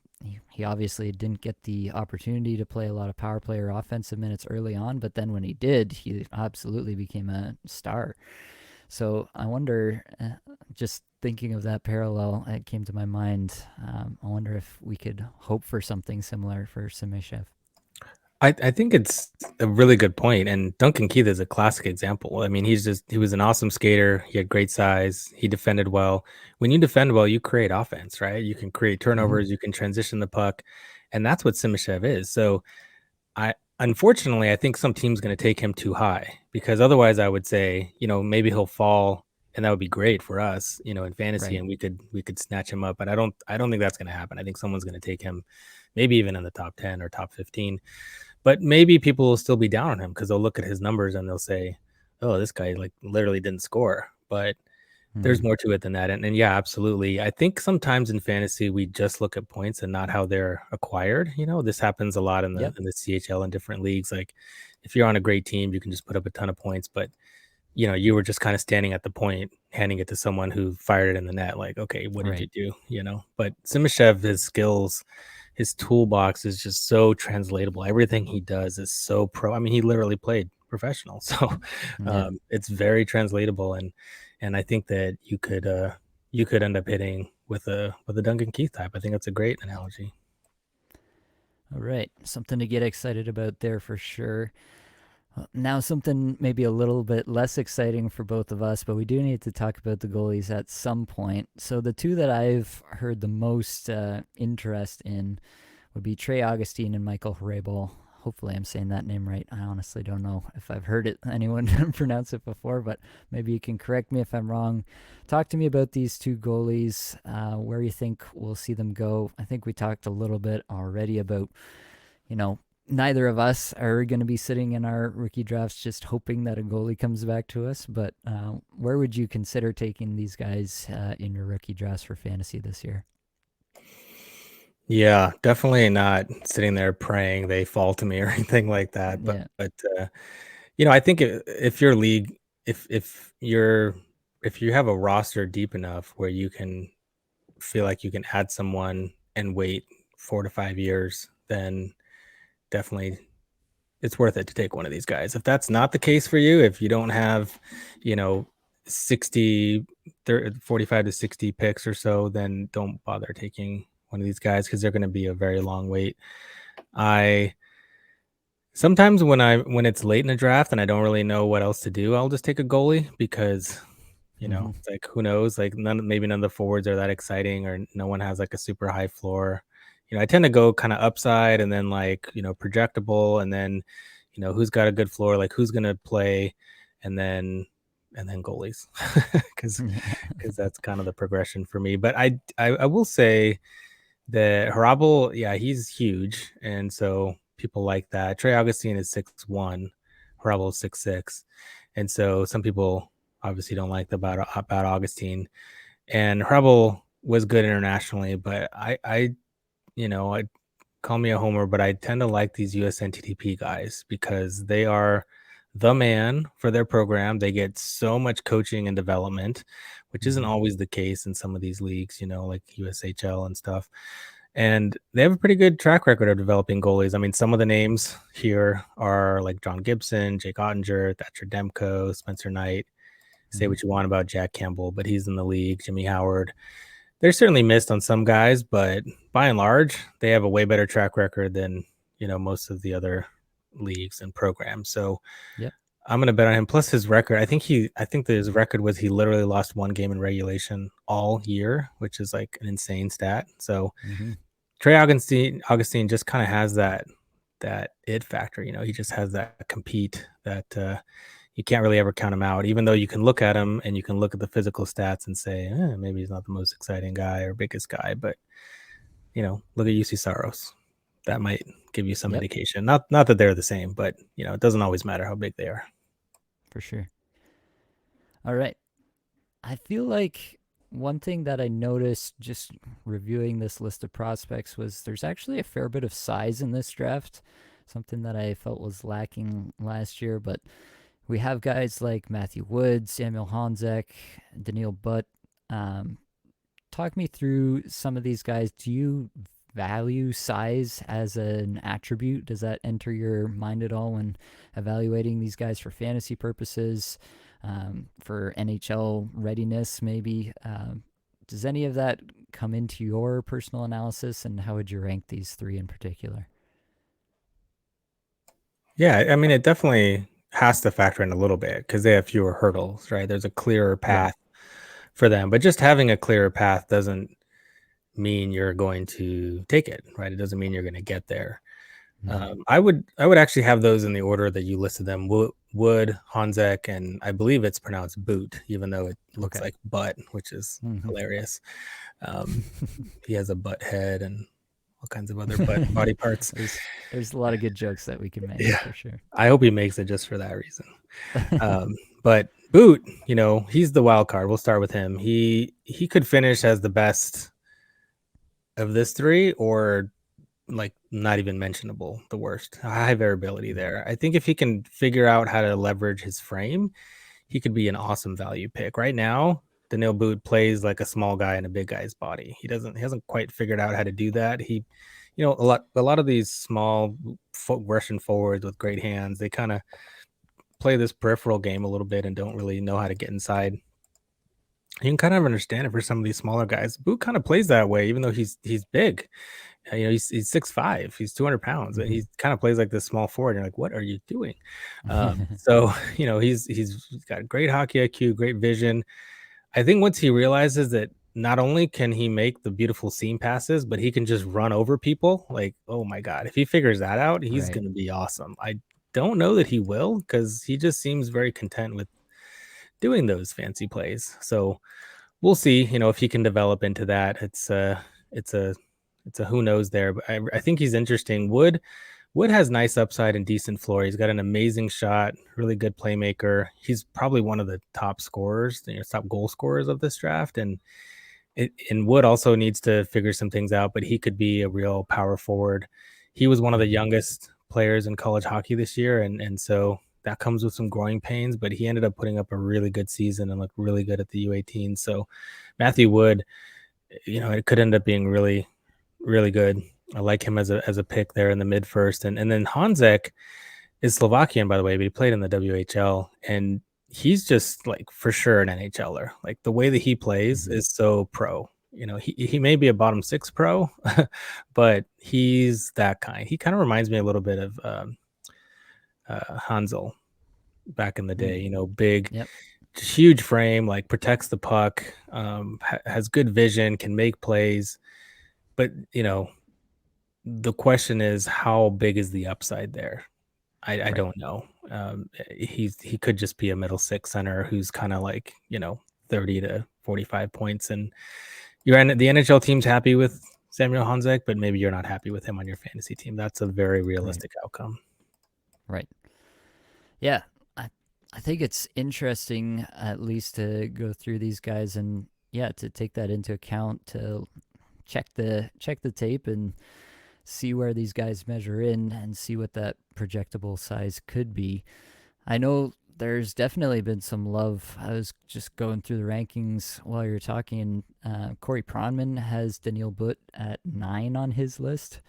he obviously didn't get the opportunity to play a lot of power play or offensive minutes early on, but then when he did, he absolutely became a star. So I wonder, just thinking of that parallel, it came to my mind. I wonder if we could hope for something similar for Simishev. I think it's a really good point, and Duncan Keith is a classic example. I mean, he was an awesome skater. He had great size. He defended well. When you defend well, you create offense, right? You can create Mm-hmm. turnovers. You can transition the puck, and that's what Simishev is. So I unfortunately, I think some team's going to take him too high because otherwise, I would say, maybe he'll fall, and that would be great for us, in fantasy, Right. and we could snatch him up. But I don't think that's going to happen. I think someone's going to take him, maybe even in the top 10 or top 15. But maybe people will still be down on him because they'll look at his numbers and they'll say, "Oh, this guy like literally didn't score." But Mm-hmm. there's more to it than that. And yeah, absolutely. I think sometimes in fantasy we just look at points and not how they're acquired. This happens a lot in the Yep. in the CHL and different leagues. Like if you're on a great team, you can just put up a ton of points, but you were just kind of standing at the point, handing it to someone who fired it in the net. Like, okay, what did you Right. do? But Simishev, his skills, his toolbox is just so translatable. Everything he does is so pro. I mean, he literally played professional, so Yeah. it's very translatable. And I think that you could end up hitting with a Duncan Keith type. I think that's a great analogy. All right. Something to get excited about there for sure. Now, something maybe a little bit less exciting for both of us, but we do need to talk about the goalies at some point. So, the two that I've heard the most interest in would be Trey Augustine and Michael Hrabal. Hopefully, I'm saying that name right. I honestly don't know if I've heard anyone pronounce it before, but maybe you can correct me if I'm wrong. Talk to me about these two goalies, where you think we'll see them go. I think we talked a little bit already about, you know, neither of us are going to be sitting in our rookie drafts just hoping that a goalie comes back to us. But where would you consider taking these guys in your rookie drafts for fantasy this year? Yeah, definitely not sitting there praying they fall to me or anything like that. But, Yeah. I think if your league, if you have a roster deep enough where you can feel like you can add someone and wait 4 to 5 years, then definitely it's worth it to take one of these guys. If that's not the case for you, if you don't have, you know, 60, 30, 45 to 60 picks or so, then don't bother taking one of these guys because they're going to be a very long wait. I sometimes when it's late in the draft and I don't really know what else to do, I'll just take a goalie because Mm-hmm. it's like who knows? Like maybe none of the forwards are that exciting or no one has like a super high floor. I tend to go kind of upside and then like, projectable and then, who's got a good floor, like who's gonna play and then goalies. Cause because that's kind of the progression for me. But I will say that Harabel, yeah, he's huge. And so people like that. Trey Augustine is 6'1", Harabel is 6'6". And so some people obviously don't like about Augustine. And Harabel was good internationally, but I call me a homer, but I tend to like these USNTTP guys because they are the man for their program. They get so much coaching and development, which isn't Mm-hmm. always the case in some of these leagues, like USHL and stuff. And they have a pretty good track record of developing goalies. I mean, some of the names here are like John Gibson, Jake Ottinger, Thatcher Demko, Spencer Knight. Say Mm-hmm. what you want about Jack Campbell, but he's in the league. Jimmy Howard. They're certainly missed on some guys, but by and large, they have a way better track record than most of the other leagues and programs. So Yep. I'm going to bet on him. Plus his record, I think that his record was he literally lost one game in regulation all year, which is like an insane stat. So Mm-hmm. Trey Augustine just kind of has that it factor. He just has that compete that you can't really ever count him out, even though you can look at him and you can look at the physical stats and say, maybe he's not the most exciting guy or biggest guy, but look at UC Saros. That might give you some Yep. indication. Not that they're the same, but it doesn't always matter how big they are. For sure. All right. I feel like one thing that I noticed just reviewing this list of prospects was there's actually a fair bit of size in this draft, something that I felt was lacking last year. But we have guys like Matthew Wood, Samuel Honzek, Daniil Butt, um, talk me through some of these guys. Do you value size as an attribute? Does that enter your mind at all when evaluating these guys for fantasy purposes, for NHL readiness, maybe? Does any of that come into your personal analysis, and how would you rank these three in particular? Yeah, I mean, it definitely has to factor in a little bit because they have fewer hurdles, right? There's a clearer Right. path for them, but just having a clearer path doesn't mean you're going to take it, right? It doesn't mean you're going to get there. Mm-hmm. I would actually have those in the order that you listed them: Wood, Hanzek, and I believe it's pronounced Boot, even though it looks Okay. like butt, which is Mm-hmm. hilarious. Um, he has a butt head and all kinds of other butt body parts. There's a lot of good jokes that we can make Yeah, for sure. I hope he makes it just for that reason. But Boot, he's the wild card. We'll start with him. He could finish as the best of this three, or like not even mentionable, the worst. High variability Mm-hmm. there. I think if he can figure out how to leverage his frame, he could be an awesome value pick. Right now, Daniil Boot plays like a small guy in a big guy's body. He hasn't quite figured out how to do that. A lot of these small Russian forwards with great hands, they kind of play this peripheral game a little bit and don't really know how to get inside. You can kind of understand it for some of these smaller guys. Boot kind of plays that way, even though he's big. He's 6'5", he's 200 pounds, but Mm-hmm. he kind of plays like this small forward. You're like, what are you doing? So he's got great hockey IQ, great vision. I think once he realizes that not only can he make the beautiful seam passes, but he can just run over people. Like, oh my god, if he figures that out, he's Right. going to be awesome. I don't know that he will, because he just seems very content with doing those fancy plays. So we'll see, if he can develop into that. It's a it's a who knows there, but I think he's interesting. Wood has nice upside and decent floor. He's got an amazing shot, really good playmaker. He's probably one of the top scorers, top goal scorers of this draft. And Wood also needs to figure some things out, but he could be a real power forward. He was one of the Mm-hmm. youngest players in college hockey this year, and so that comes with some growing pains. But he ended up putting up a really good season and looked really good at the U18. So Matthew Wood, it could end up being really, really good. I like him as a pick there in the mid first, and then Hanzek is Slovakian, by the way, but he played in the WHL, and he's just like for sure an NHLer. Like the way that he plays Mm-hmm. is so pro. He may be a bottom six pro, but he's that kind. He kind of reminds me a little bit of Hansel back in the day. Mm. Big, Yep. huge frame, like protects the puck, has good vision, can make plays. But the question is, how big is the upside there? I Right. don't know. He could just be a middle six center who's kind of like 30 to 45 points, and the NHL team's happy with Samuel Hanzek, but maybe you're not happy with him on your fantasy team. That's a very Right. realistic outcome. Right. Yeah. I think it's interesting at least to go through these guys and yeah, to take that into account, to check the tape and see where these guys measure in and see what that projectable size could be. I know there's definitely been some love. I was just going through the rankings while you're talking. Corey Pronman has Daniil Butt at 9 on his list.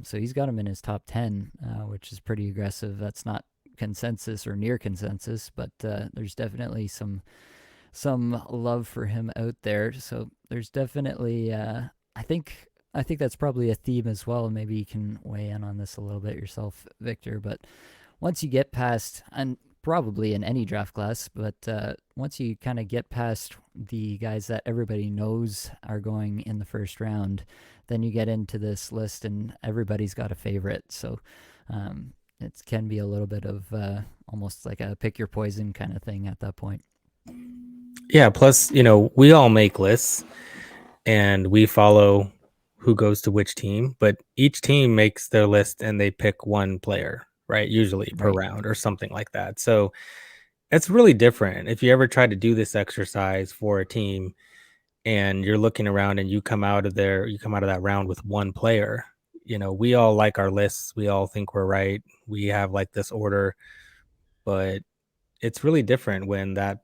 So he's got him in his top 10, which is pretty aggressive. That's not consensus or near consensus, but there's definitely some love for him out there. So there's definitely I think that's probably a theme as well. Maybe you can weigh in on this a little bit yourself, Victor. But once you get past, and probably in any draft class, but once you kind of get past the guys that everybody knows are going in the first round, then you get into this list and everybody's got a favorite. So it can be a little bit of almost like a pick your poison kind of thing at that point. Yeah. Plus, we all make lists and we follow who goes to which team, but each team makes their list and they pick one player, right? Usually per Right. round or something like that. So it's really different. If you ever try to do this exercise for a team and you're looking around and you come out of that round with one player, we all like our lists. We all think we're right. We have like this order, but it's really different when that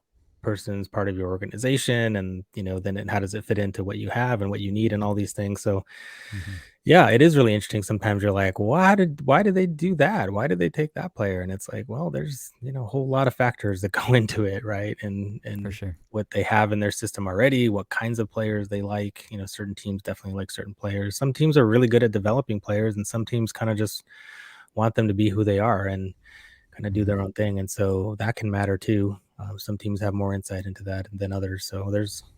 person's part of your organization, and then how does it fit into what you have and what you need and all these things. So Mm-hmm. yeah, it is really interesting. Sometimes you're like, why did they do that? Why did they take that player? And it's like, well, there's, a whole lot of factors that go into it, right? For And sure. what they have in their system already, what kinds of players they like. Certain teams definitely like certain players. Some teams are really good at developing players, and some teams kind of just want them to be who they are and kind of do Mm-hmm. their own thing. And so that can matter too. Some teams have more insight into that than others. So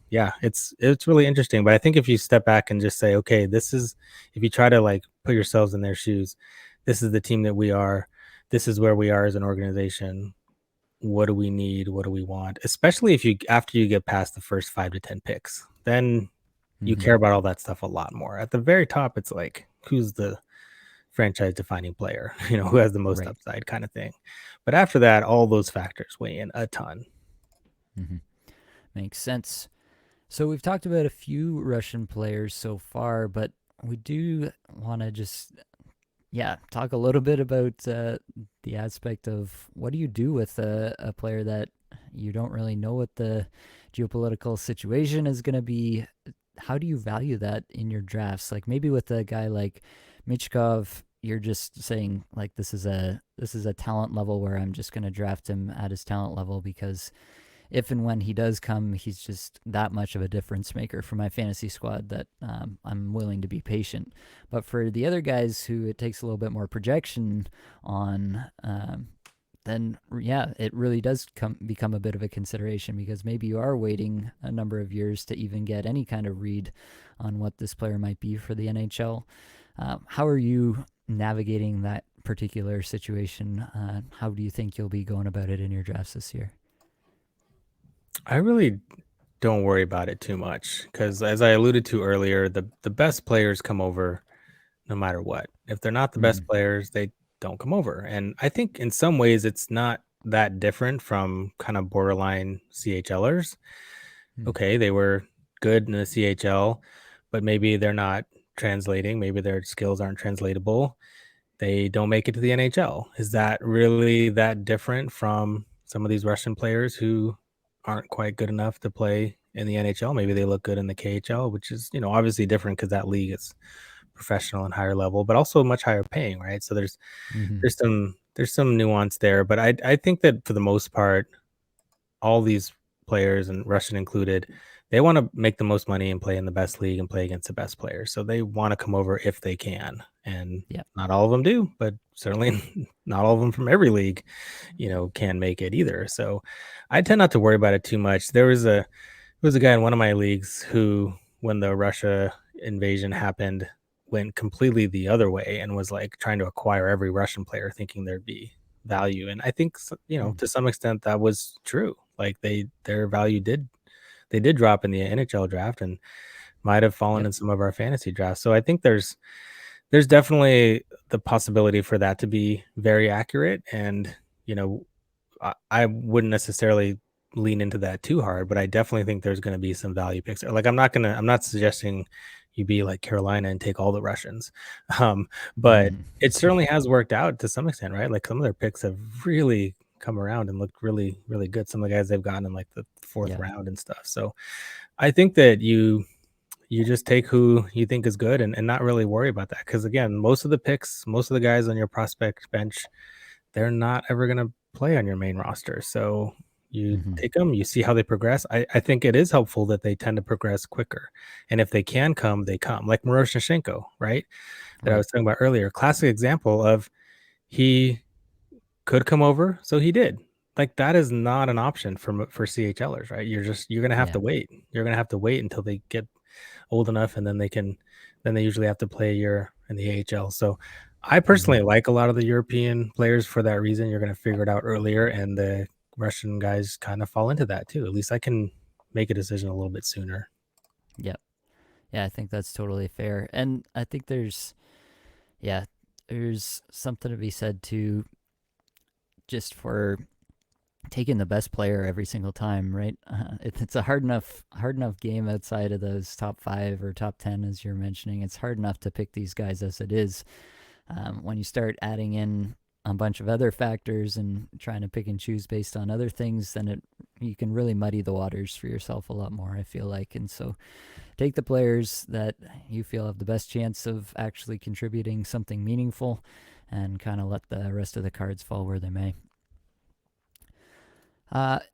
yeah, it's really interesting. But I think if you step back and just say, okay, if you try to like put yourselves in their shoes, this is the team that we are. This is where we are as an organization. What do we need? What do we want? Especially if you after you get past the first 5 to 10 picks, then you Mm-hmm. care about all that stuff a lot more. At the very top, it's like who's the franchise defining player, who has the most Right. upside kind of thing. But after that, all those factors weigh in a ton. Mm-hmm. Makes sense. So we've talked about a few Russian players so far, but we do want to just talk a little bit about the aspect of what do you do with a player that you don't really know what the geopolitical situation is going to be. How do you value that in your drafts? Like maybe with a guy like Michkov, you're just saying like this is a talent level where I'm just going to draft him at his talent level because if and when he does come, he's just that much of a difference maker for my fantasy squad that I'm willing to be patient. But for the other guys who it takes a little bit more projection on, then yeah, it really does become a bit of a consideration because maybe you are waiting a number of years to even get any kind of read on what this player might be for the NHL. How are you navigating that particular situation? How do you think you'll be going about it in your drafts this year? I really don't worry about it too much because, as I alluded to earlier, the best players come over no matter what. If they're not the Mm-hmm. best players, they don't come over. And I think in some ways it's not that different from kind of borderline CHLers. Okay, they were good in the CHL, but maybe they're not translating. Maybe their skills aren't translatable. They don't make it to the NHL. Is that really that different from some of these Russian players who aren't quite good enough to play in the NHL? Maybe they look good in the KHL, which is, obviously different because that league is professional and higher level, but also much higher paying, right? So Mm-hmm. there's some nuance there, but I think that for the most part, all these players, and Russian included, they want to make the most money and play in the best league and play against the best players. So they want to come over if they can. And Yeah. not all of them do, but certainly not all of them from every league, can make it either. So I tend not to worry about it too much. There was a guy in one of my leagues who, when the Russia invasion happened, went completely the other way and was like trying to acquire every Russian player, thinking there'd be value. And I think, Mm. to some extent, that was true. Like their value did drop in the NHL draft and might have fallen Yep. in some of our fantasy drafts. So I think there's definitely the possibility for that to be very accurate. And you know, I wouldn't necessarily lean into that too hard, but I definitely think there's going to be some value picks. Like I'm not suggesting you be like Carolina and take all the Russians, um, but Mm. it certainly has worked out to some extent, right? Like some of their picks have really come around and looked really, really good. Some of the guys they've gotten in like the fourth Yeah. round and stuff. So I think that you just take who you think is good and not really worry about that. Because again, most of the guys on your prospect bench, they're not ever going to play on your main roster. So you Mm-hmm. take them, you see how they progress. I think it is helpful that they tend to progress quicker. And if they can come, they come. Like Miroshnichenko, right? That I Right. was talking about earlier. Classic example of he could come over, so he did. Like that is not an option for CHLers, right? You're gonna have Yeah. to wait. You're gonna have to wait until they get old enough, and then they usually have to play a year in the AHL. So I Mm-hmm. personally like a lot of the European players for that reason. You're going to figure it out earlier, and the Russian guys kind of fall into that too. At least I can make a decision a little bit sooner. Yep. Yeah, I think that's totally fair. And I think yeah, there's something to be said too just for taking the best player every single time, right? It's a hard enough game outside of those top 5 or top 10 as you're mentioning. It's hard enough to pick these guys as it is. When you start adding in a bunch of other factors and trying to pick and choose based on other things, then it you can really muddy the waters for yourself a lot more, I feel like. And so take the players that you feel have the best chance of actually contributing something meaningful and kind of let the rest of the cards fall where they may.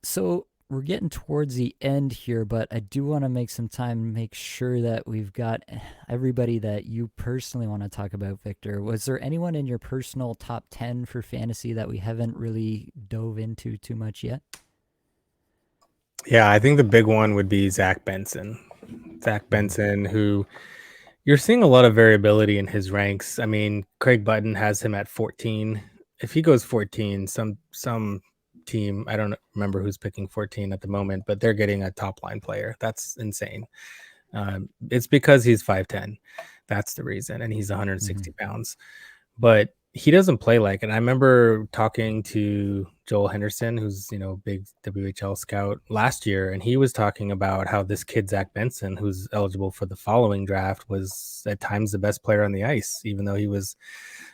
So we're getting towards the end here, but I do want to make some time to make sure that we've got everybody that you personally want to talk about, Victor. Was there anyone in your personal top 10 for fantasy that we haven't really dove into too much yet? Yeah, I think the big one would be Zach Benson. Zach Mm-hmm. Benson, who you're seeing a lot of variability in his ranks. I mean, Craig Button has him at 14. If he goes 14, some team, I don't remember who's picking 14 at the moment, but they're getting a top line player. That's insane. It's because he's 5'10. That's the reason, and he's Mm-hmm. 160 pounds. But he doesn't play like it. I remember talking to Joel Henderson, who's a big WHL scout last year, and he was talking about how this kid Zach Benson, who's eligible for the following draft, was at times the best player on the ice, even though he was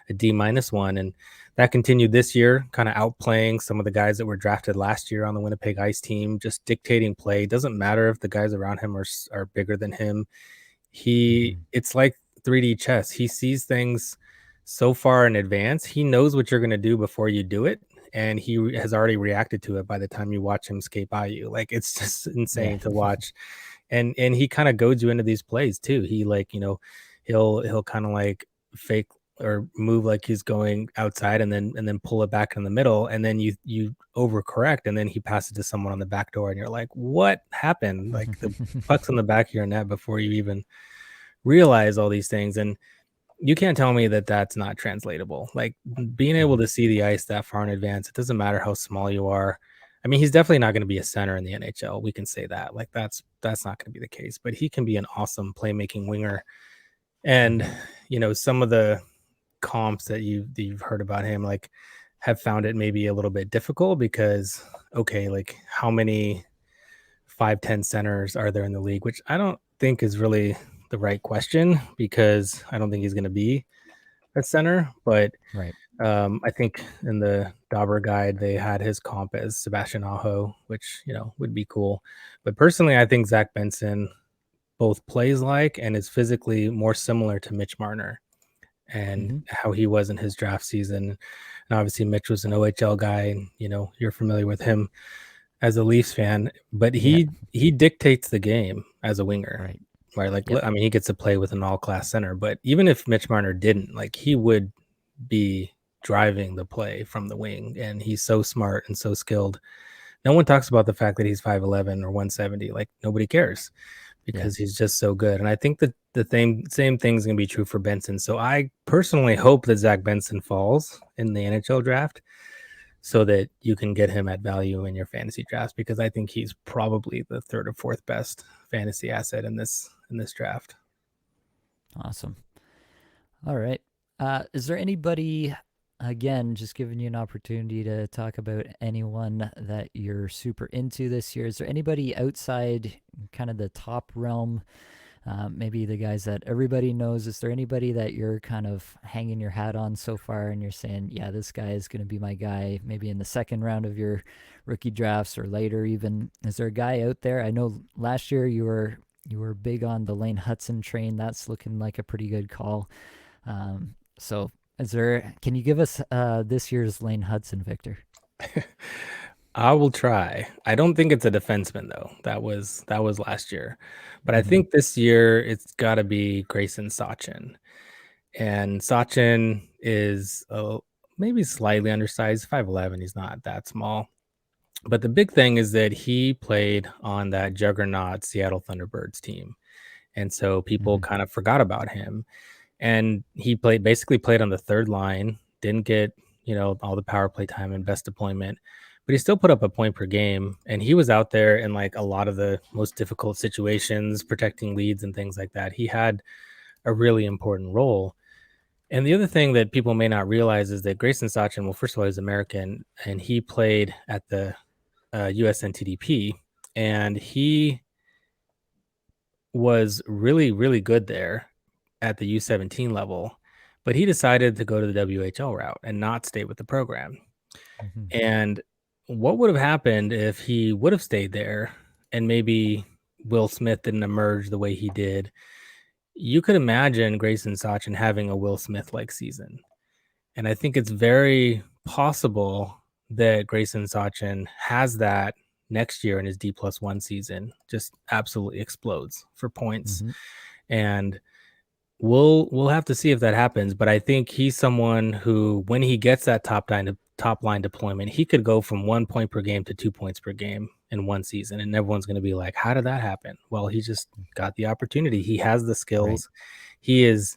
a D-1, and that continued this year, kind of outplaying some of the guys that were drafted last year on the Winnipeg Ice team, just dictating play. Doesn't matter if the guys around him are bigger than him. Mm-hmm. It's like 3D chess. He sees things so far in advance. He knows what you're going to do before you do it, and he has already reacted to it by the time you watch him skate by you. Like, it's just Yeah. insane to watch. And he kind of goads you into these plays too. He, like, he'll kind of like fake or move like he's going outside, and then pull it back in the middle, and then you overcorrect, and then he passes to someone on the back door, and you're like, what happened? Like, the puck's in the back of your net before you even realize all these things. And you can't tell me that that's not translatable. Like, being able Mm-hmm. to see the ice that far in advance, it doesn't matter how small you are. I mean, he's definitely not going to be a center in the NHL. We can say that. Like, that's not going to be the case, but he can be an awesome playmaking winger. And Mm-hmm. some of the comps that you've heard about him, like, have found it maybe a little bit difficult because, okay, like, how many 5'10" centers are there in the league, which I don't think is really the right question, because I don't think he's going to be a center. But Right. I think in the Dobber guide, they had his comp as Sebastian Aho, which, would be cool. But personally, I think Zach Benson both plays like and is physically more similar to Mitch Marner and Mm-hmm. how he was in his draft season. And obviously, Mitch was an OHL guy, and, you're familiar with him as a Leafs fan, but Yeah. he dictates the game as a winger, Right. right? Like, Yep. I mean, he gets to play with an all-class center, but even if Mitch Marner didn't, like, he would be driving the play from the wing, and he's so smart and so skilled. No one talks about the fact that he's 5'11" or 170. Like, nobody cares Yeah. because he's just so good. And I think that the same thing's gonna be true for Benson. So I personally hope that Zach Benson falls in the NHL draft, so that you can get him at value in your fantasy drafts, because I think he's probably the third or fourth best fantasy asset in this draft. Awesome. All right. Is there anybody, again, just giving you an opportunity to talk about anyone that you're super into this year? Is there anybody outside kind of the top realm? Maybe the guys that everybody knows. Is there anybody that you're kind of hanging your hat on so far and you're saying, yeah, this guy is going to be my guy, maybe in the second round of your rookie drafts or later even? Is there a guy out there? I know last year you were big on the Lane Hudson train. That's looking like a pretty good call. So is there? Can you give us this year's Lane Hudson, Victor? I will try. I don't think it's a defenseman though. That was last year, but I Mm-hmm. think this year it's got to be Grayson Sachin. And Sachin is maybe slightly undersized, 5'11". He's not that small. But the big thing is that he played on that juggernaut Seattle Thunderbirds team. And so people Mm-hmm. kind of forgot about him. And he basically played on the third line, didn't get, all the power play time and best deployment, but he still put up a point per game. And he was out there in, like, a lot of the most difficult situations, protecting leads and things like that. He had a really important role. And the other thing that people may not realize is that Grayson Sachin, well, first of all, he's American, and he played at the USNTDP, and he was really, really good there at the U17 level, but he decided to go to the WHL route and not stay with the program. Mm-hmm. And what would have happened if he would have stayed there and maybe Will Smith didn't emerge the way he did? You could imagine Grayson Sachin having a Will Smith like season. And I think it's very possible that Grayson Sachin has that next year in his D+1 season, just absolutely explodes for points. Mm-hmm. And we'll have to see if that happens, but I think he's someone who, when he gets that top line deployment, he could go from 1 point per game to 2 points per game in one season, and everyone's going to be like, "How did that happen?" Well, he just got the opportunity. He has the Right. skills. He is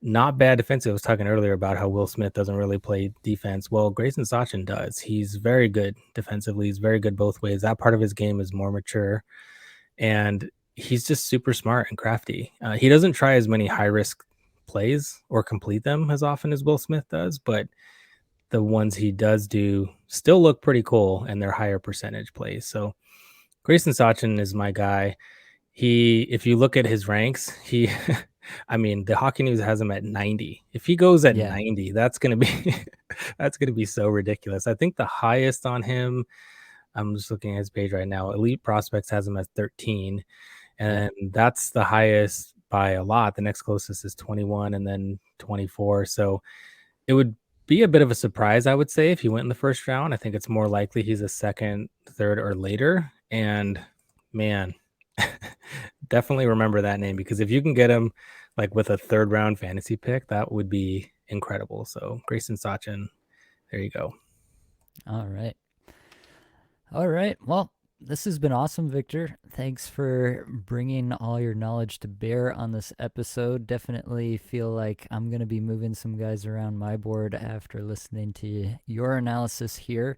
not bad defensive. I was talking earlier about how Will Smith doesn't really play defense. Well, Grayson Sachin does. He's very good defensively. He's very good both ways. That part of his game is more mature, and he's just super smart and crafty. He doesn't try as many high risk plays or complete them as often as Will Smith does, but the ones he does do still look pretty cool and they're higher percentage plays. So Grayson Sachin is my guy. If you look at his ranks, I mean, the Hockey News has him at 90. If he goes at Yeah. 90, that's gonna be that's gonna be so ridiculous. I think the highest on him, I'm just looking at his page right now. Elite Prospects has him at 13, Yeah. and that's the highest by a lot. The next closest is 21 and then 24. So it would be a bit of a surprise, I would say, if he went in the first round. I think it's more likely he's a second, third, or later. And man, definitely remember that name, because if you can get him like with a third round fantasy pick, that would be incredible. So Grayson Sachin, there you go. All right. All right. Well, this has been awesome, Victor. Thanks for bringing all your knowledge to bear on this episode. Definitely feel like I'm going to be moving some guys around my board after listening to your analysis here.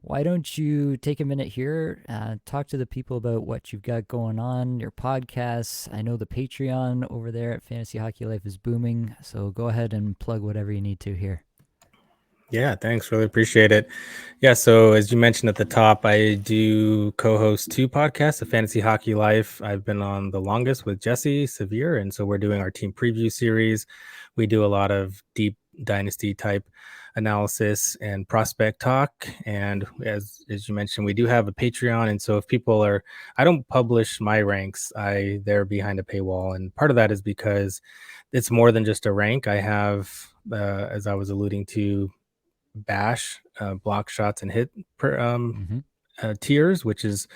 Why don't you take a minute here, talk to the people about what you've got going on, your podcasts. I know the Patreon over there at Fantasy Hockey Life is booming, so go ahead and plug whatever you need to here. Yeah, thanks. Really appreciate it. Yeah, so as you mentioned at the top, I do co-host two podcasts, the Fantasy Hockey Life. I've been on the longest with Jesse Severe, and so we're doing our team preview series. We do a lot of deep dynasty type analysis and prospect talk. And as you mentioned, we do have a Patreon, and so if people are, I don't publish my ranks. They're behind a paywall, and part of that is because it's more than just a rank. I have, as I was alluding to, bash, block shots and hit per, Mm-hmm. tiers, which is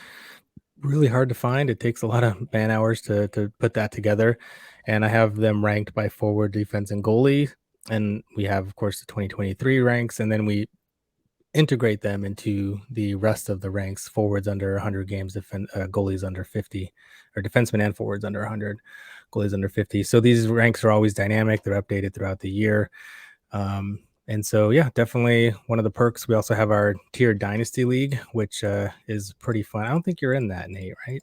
really hard to find. It takes a lot of man hours to put that together, and I have them ranked by forward, defense, and goalie. And we have, of course, the 2023 ranks, and then we integrate them into the rest of the ranks: forwards under 100 games, goalies under 50, or defensemen and forwards under 100, goalies under 50. So these ranks are always dynamic; they're updated throughout the year. And so, yeah, definitely one of the perks. We also have our tiered dynasty league, which is pretty fun. I don't think you're in that, Nate, right?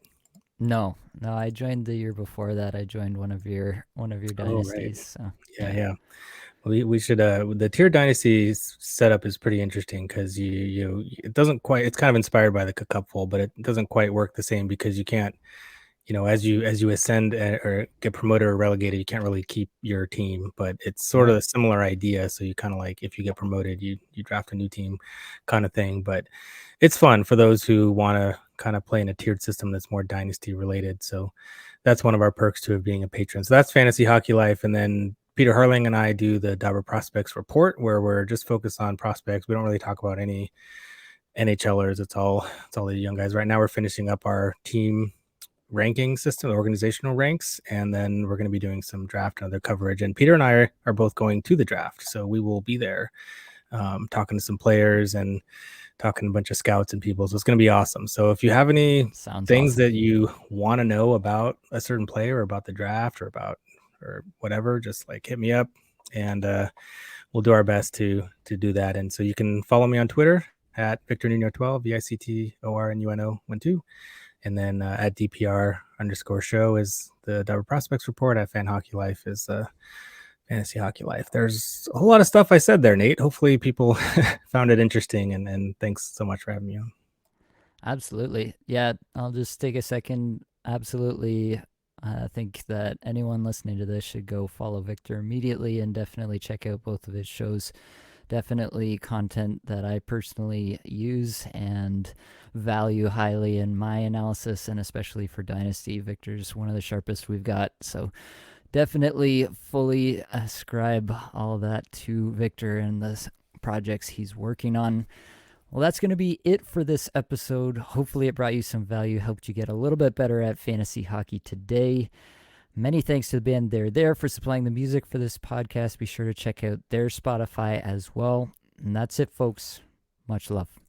No, no, I joined the year before that. I joined one of your Oh, right. dynasties. So Yeah, yeah, yeah. We should the tiered dynasty setup is pretty interesting because it doesn't quite, it's kind of inspired by the cupful, but it doesn't quite work the same because you can't, as you ascend, or get promoted or relegated, you can't really keep your team, but it's sort of right. a similar idea. So you kind of, like, if you get promoted, you draft a new team kind of thing. But it's fun for those who want to kind of play in a tiered system that's more dynasty related. So that's one of our perks to being a patron. So that's Fantasy Hockey Life. And then Peter Harling and I do the Dobber Prospects Report, where we're just focused on prospects. We don't really talk about any NHLers. It's all the young guys. Right now we're finishing up our team ranking system, organizational ranks, and then we're going to be doing some draft and other coverage. And Peter and I are both going to the draft, so we will be there, talking to some players and talking to a bunch of scouts and people. So it's going to be awesome. So if you have any Sounds things awesome. that you want to know about a certain player, or about the draft, or whatever, just like hit me up, and we'll do our best to do that. And so you can follow me on Twitter at Victor Nuño 12, VICTORNUNO 12. And then at DPR_show is the Dobber Prospects Report. At Fan Hockey Life is Fantasy Hockey Life. There's a whole lot of stuff I said there, Nate. Hopefully people found it interesting, and thanks so much for having me on. Absolutely. Yeah, I'll just take a second. Absolutely. I think that anyone listening to this should go follow Victor immediately and definitely check out both of his shows. definitely content that I personally use and value highly in my analysis, and especially for Dynasty. Victor's one of the sharpest we've got. So definitely fully ascribe all of that to Victor and the projects he's working on. Well, that's going to be it for this episode. Hopefully, it brought you some value, helped you get a little bit better at fantasy hockey today. Many thanks to the band They're There for supplying the music for this podcast. Be sure to check out their Spotify as well. And that's it, folks. Much love.